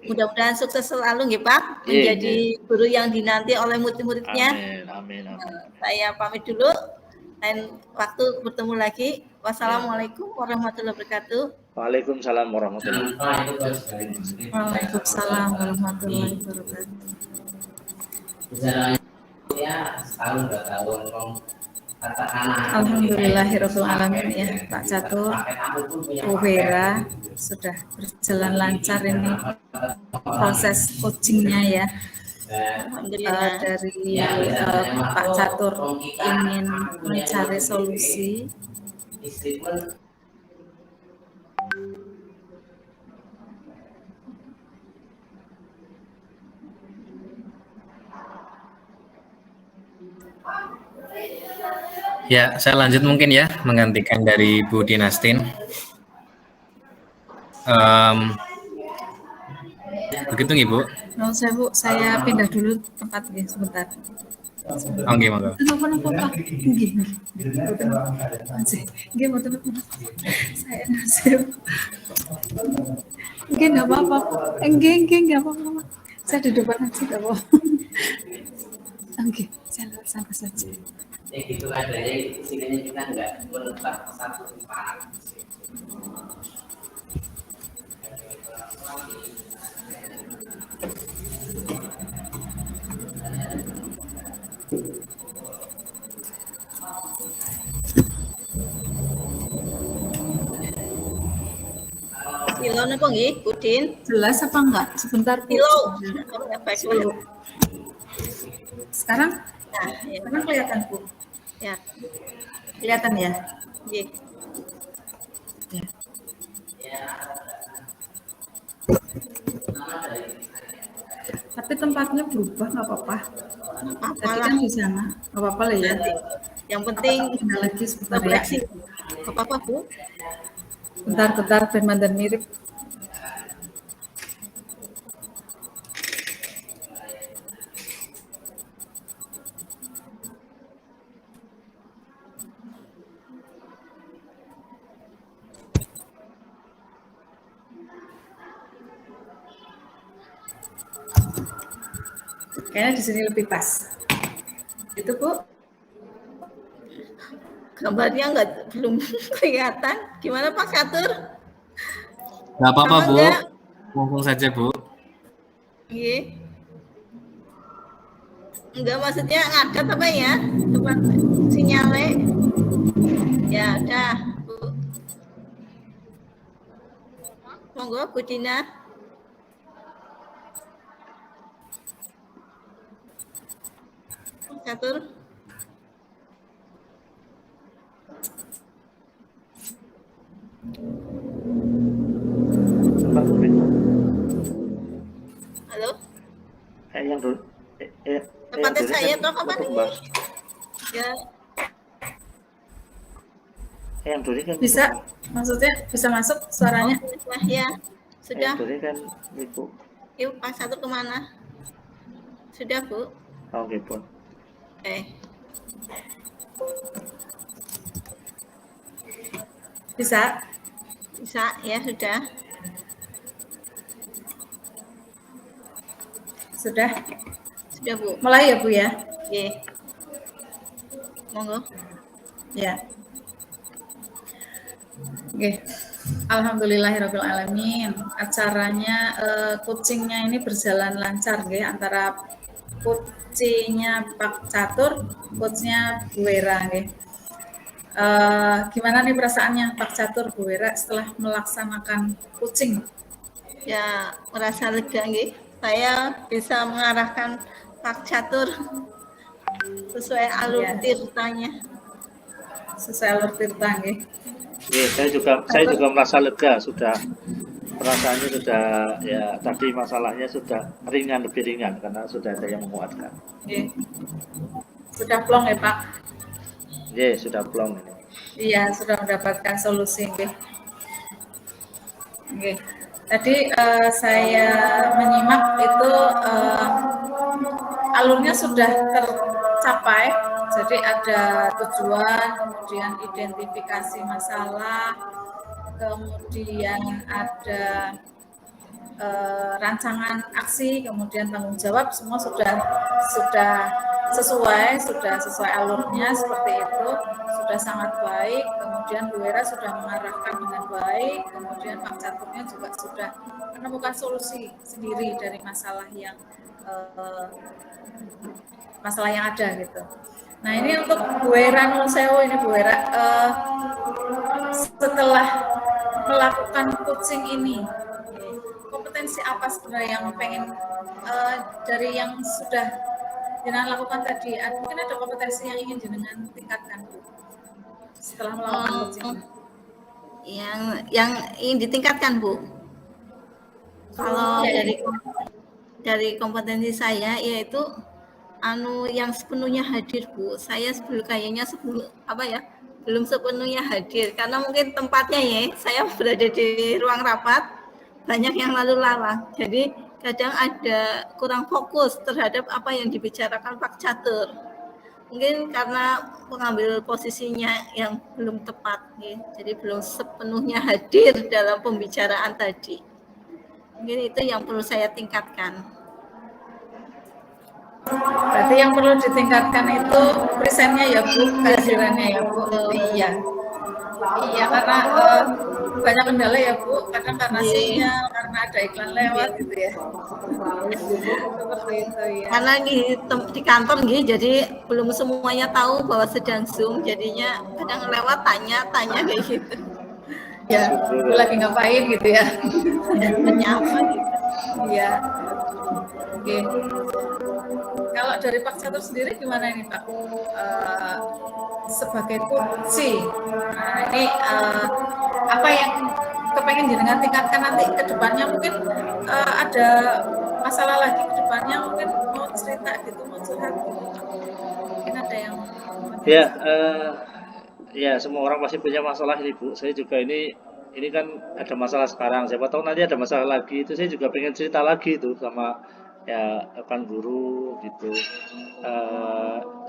Mudah-mudahan sukses selalu ya Pak, menjadi guru yang dinanti oleh murid-muridnya.
Amin.
Saya pamit dulu. Lain waktu bertemu lagi. Wassalamualaikum warahmatullahi wabarakatuh.
Waalaikumsalam warahmatullahi wabarakatuh.
Waalaikumsalam warahmatullahi wabarakatuh. Alhamdulillahirabbil alamin ya Pak Catur, Bu Wera sudah berjalan lancar ini proses coachingnya ya. Dari Pak Catur ingin mencari solusi.
Ya, saya lanjut mungkin ya, menggantikan dari Bu Dinastin. Begitu nih Bu?
Saya pindah dulu tempat ya, sebentar.
Oke, monggo.
Saya nasib. Nggak apa-apa. Nggak apa-apa. Saya di depan aja nggak apa-apa. Oke, saya lewat sana saja.
Ya gitu adanya sininya kita nggak menetap satu tempat.
Kilo napa nggih, Budin?
Jelas apa enggak? Sebentar Bu.
Kilo.
Sekarang?
Nah, ya.
Sekarang kelihatan Bu.
Ya.
Kelihatan ya?
Nggih.
Ya. Tapi tempatnya berubah nggak apa-apa. Tadi kan di sana nggak apa-apa lah ya.
Yang penting
Tinggal lagi sebentar ya.
Nggak apa-apa Bu.
Bentar dan mirip. Kayaknya di sini lebih pas. Itu Bu.
Gambarnya belum kelihatan. Gimana Pak Catur?
Nggak apa-apa Bu. Langsung saja Bu.
Iya. Enggak, maksudnya ngadat apa ya? Tempat sinyalnya. Ya udah Bu. Monggo Bu Dina. Catur. Halo?
Yang dulu.
Tempatnya saya toh apa nih? Ya.
Yang dulu kan
Bisa, maksudnya bisa masuk suaranya?
Ya, sudah.
Yang dulu kan Ibu.
Yuk, Pak Catur kemana? Sudah Bu.
Oke Pun.
Bisa?
Bisa, ya sudah.
Sudah?
Sudah Bu.
Mulai ya Bu ya?
Oke. Monggo.
Ya. Oke. Alhamdulillahirabbil alamin. Acaranya coachingnya ini berjalan lancar nggih antara coachnya Pak Catur, coachnya Bu Wera nggih. Gimana nih perasaannya Pak Catur, Bu Wera setelah melaksanakan coaching?
Ya, merasa lega nggih. Saya bisa mengarahkan Pak Catur sesuai alur
Ya.
tirtanya.
Sesuai alur tirta nggih.
Ya, saya juga merasa lega, sudah perasaannya sudah ya tadi masalahnya sudah ringan, lebih ringan karena sudah ada yang menguatkan.
Nggih. Sudah plong ya Pak?
Ya, sudah plong ini.
Iya, sudah mendapatkan solusi nggih. Nggih. Tadi saya menyimak itu alurnya sudah tercapai. Jadi ada tujuan, kemudian identifikasi masalah, kemudian ada rancangan aksi, kemudian tanggung jawab, semua sudah sesuai alurnya seperti itu, sudah sangat baik. Kemudian Bu Wera sudah mengarahkan dengan baik, kemudian Pak Caturnya juga sudah menemukan solusi sendiri dari masalah yang ada gitu. Nah ini untuk Bu Wera Nun Sewu ini Bu Wera, setelah melakukan coaching ini, kompetensi apa sebenarnya yang pengen dari yang sudah jenengan lakukan tadi? Mungkin ada kompetensi yang ingin jenengan tingkatkan Bu setelah melakukan coaching.
Yang ingin ditingkatkan Bu. Kalau dari kompetensi saya yaitu yang sepenuhnya hadir Bu. Saya belum sepenuhnya hadir karena mungkin tempatnya ya saya berada di ruang rapat, banyak yang lalu lalang. Jadi kadang ada kurang fokus terhadap apa yang dibicarakan Pak Catur. Mungkin karena mengambil posisinya yang belum tepat ya. Jadi belum sepenuhnya hadir dalam pembicaraan tadi. Mungkin itu yang perlu saya tingkatkan.
Berarti yang perlu ditingkatkan itu presennya ya Bu, kehadirannya ya Bu. Iya. Iya, karena banyak kendala ya Bu, kadang karena sinyal, karena ada iklan lewat gitu ya. Seperti itu ya.
Karena di kantor gitu, jadi belum semuanya tahu bahwa sedang Zoom, jadinya kadang lewat tanya kayak gitu.
Ya, Bu lagi ngapain gitu ya.
Menyapa gitu.
Iya. Oke. Kalau dari Pak Catur sendiri gimana ini Pak? Sebagai coach, nah ini apa yang kepengen jenengan tingkatkan nanti ke depannya, mungkin ada masalah lagi ke depannya, mungkin mau cerita gitu, mau curhat gitu. Mungkin ada yang
ya semua orang pasti punya masalah ini Bu. Saya juga ini kan ada masalah sekarang, siapa tahu nanti ada masalah lagi, itu saya juga pengen cerita lagi itu sama ya rekan guru gitu,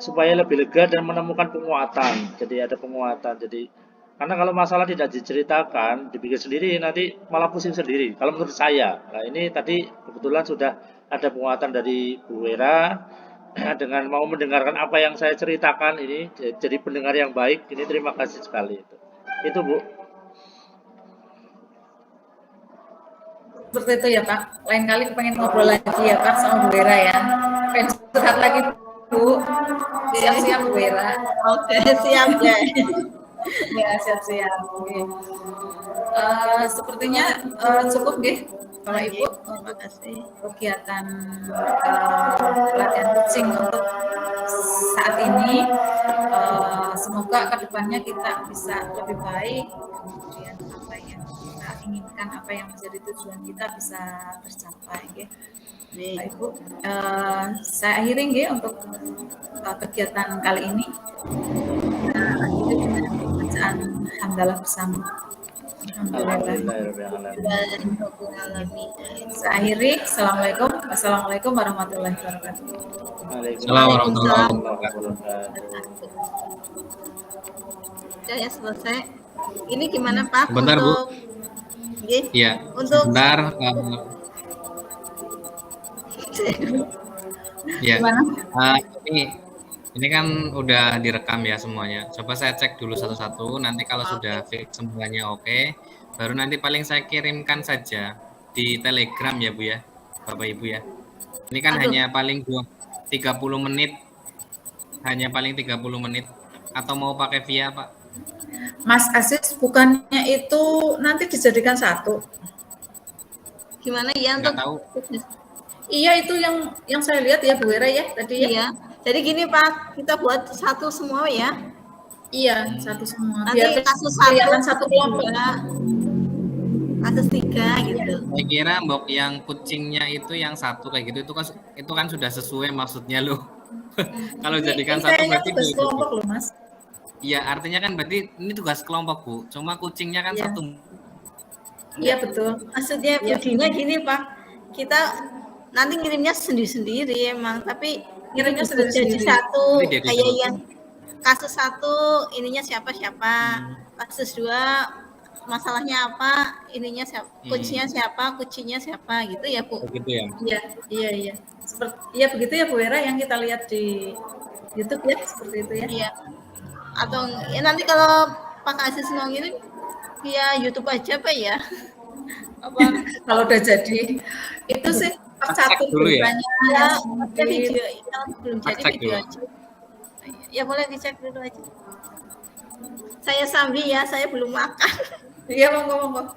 supaya lebih lega dan menemukan penguatan. Jadi ada penguatan. Jadi karena kalau masalah tidak diceritakan, dipikir sendiri, nanti malah pusing sendiri. Kalau menurut saya, nah ini tadi kebetulan sudah ada penguatan dari Bu Wera dengan mau mendengarkan apa yang saya ceritakan ini, jadi pendengar yang baik. Ini terima kasih sekali itu Bu.
Seperti itu ya Pak. Lain kali pengen ngobrol lagi ya Pak sama Bu Wera ya. Pengen curhat lagi Bu. Siap-siap Bu Wera.
Oke, siap ya.
Ya, siap-siap. Sepertinya cukup deh kalau Ibu.
Terima kasih.
Kegiatan pelatihan coaching untuk saat ini. Semoga kedepannya kita bisa lebih baik. Kemudian apa yang kita inginkan, apa yang menjadi tujuan kita bisa tercapai. Ya. Baik Ibu, saya akhiri nggih untuk kegiatan kali ini. Nah, akhiri dengan bacaan hamdalah bersama. Saya akhiri. Assalamualaikum warahmatullahi wabarakatuh.
Assalamualaikum warahmatullahi wabarakatuh.
Sudah ya selesai. Ini gimana Pak?
Sebentar Bu. Iya.
Untuk
sebentar. Ya.
Gimana?
Ini Ini kan udah direkam ya semuanya. Coba saya cek dulu satu-satu. Nanti kalau sudah fix semuanya oke, baru nanti paling saya kirimkan saja di Telegram ya Bu ya, Bapak Ibu ya. Ini kan hanya paling 30 menit, hanya paling 30 menit. Atau mau pakai via Pak?
Mas Aziz, bukannya itu nanti dijadikan satu?
Gimana ya
Nggak
untuk
tahu.
Iya, itu yang saya lihat ya Bu Wera ya tadi ya.
Iya. Jadi gini Pak, kita buat satu semua ya.
Iya, satu semua.
Nanti
Biar
kasus
kelihatan satu kelompok.
Kasus 3 gitu.
Saya kira mbok yang kucingnya itu yang satu kayak gitu itu kan sudah sesuai maksudnya loh. Kalau jadikan satu
Kayaknya
berarti
tugas
dua.
kelompok loh Mas.
Iya, artinya kan berarti ini tugas kelompok Bu. Cuma kucingnya kan
Iya.
satu.
Iya betul.
Maksudnya budinya gini Pak, kita nanti ngirimnya sendiri-sendiri emang, tapi
Ngirimnya
jadi
sendiri-sendiri.
satu
Jadi dia
kayak
dulu.
yang kasus 1 ininya siapa-siapa, kasus 2 masalahnya apa, ininya siapa, kuncinya siapa gitu ya Bu.
Begitu ya.
Iya. Iya begitu ya Bu Wera yang kita lihat di YouTube ya, seperti itu ya.
Iya. Atau ya nanti kalau Pak Aziz mau ngirim via YouTube aja Pak ya. Apa
Kalau udah jadi itu sih satu
dulu ya?
ya, ada video yang belum jadi
Cek
video
dulu.
aja. Ya boleh dicek dulu aja. Saya sambil ya, saya belum makan.
Iya monggo.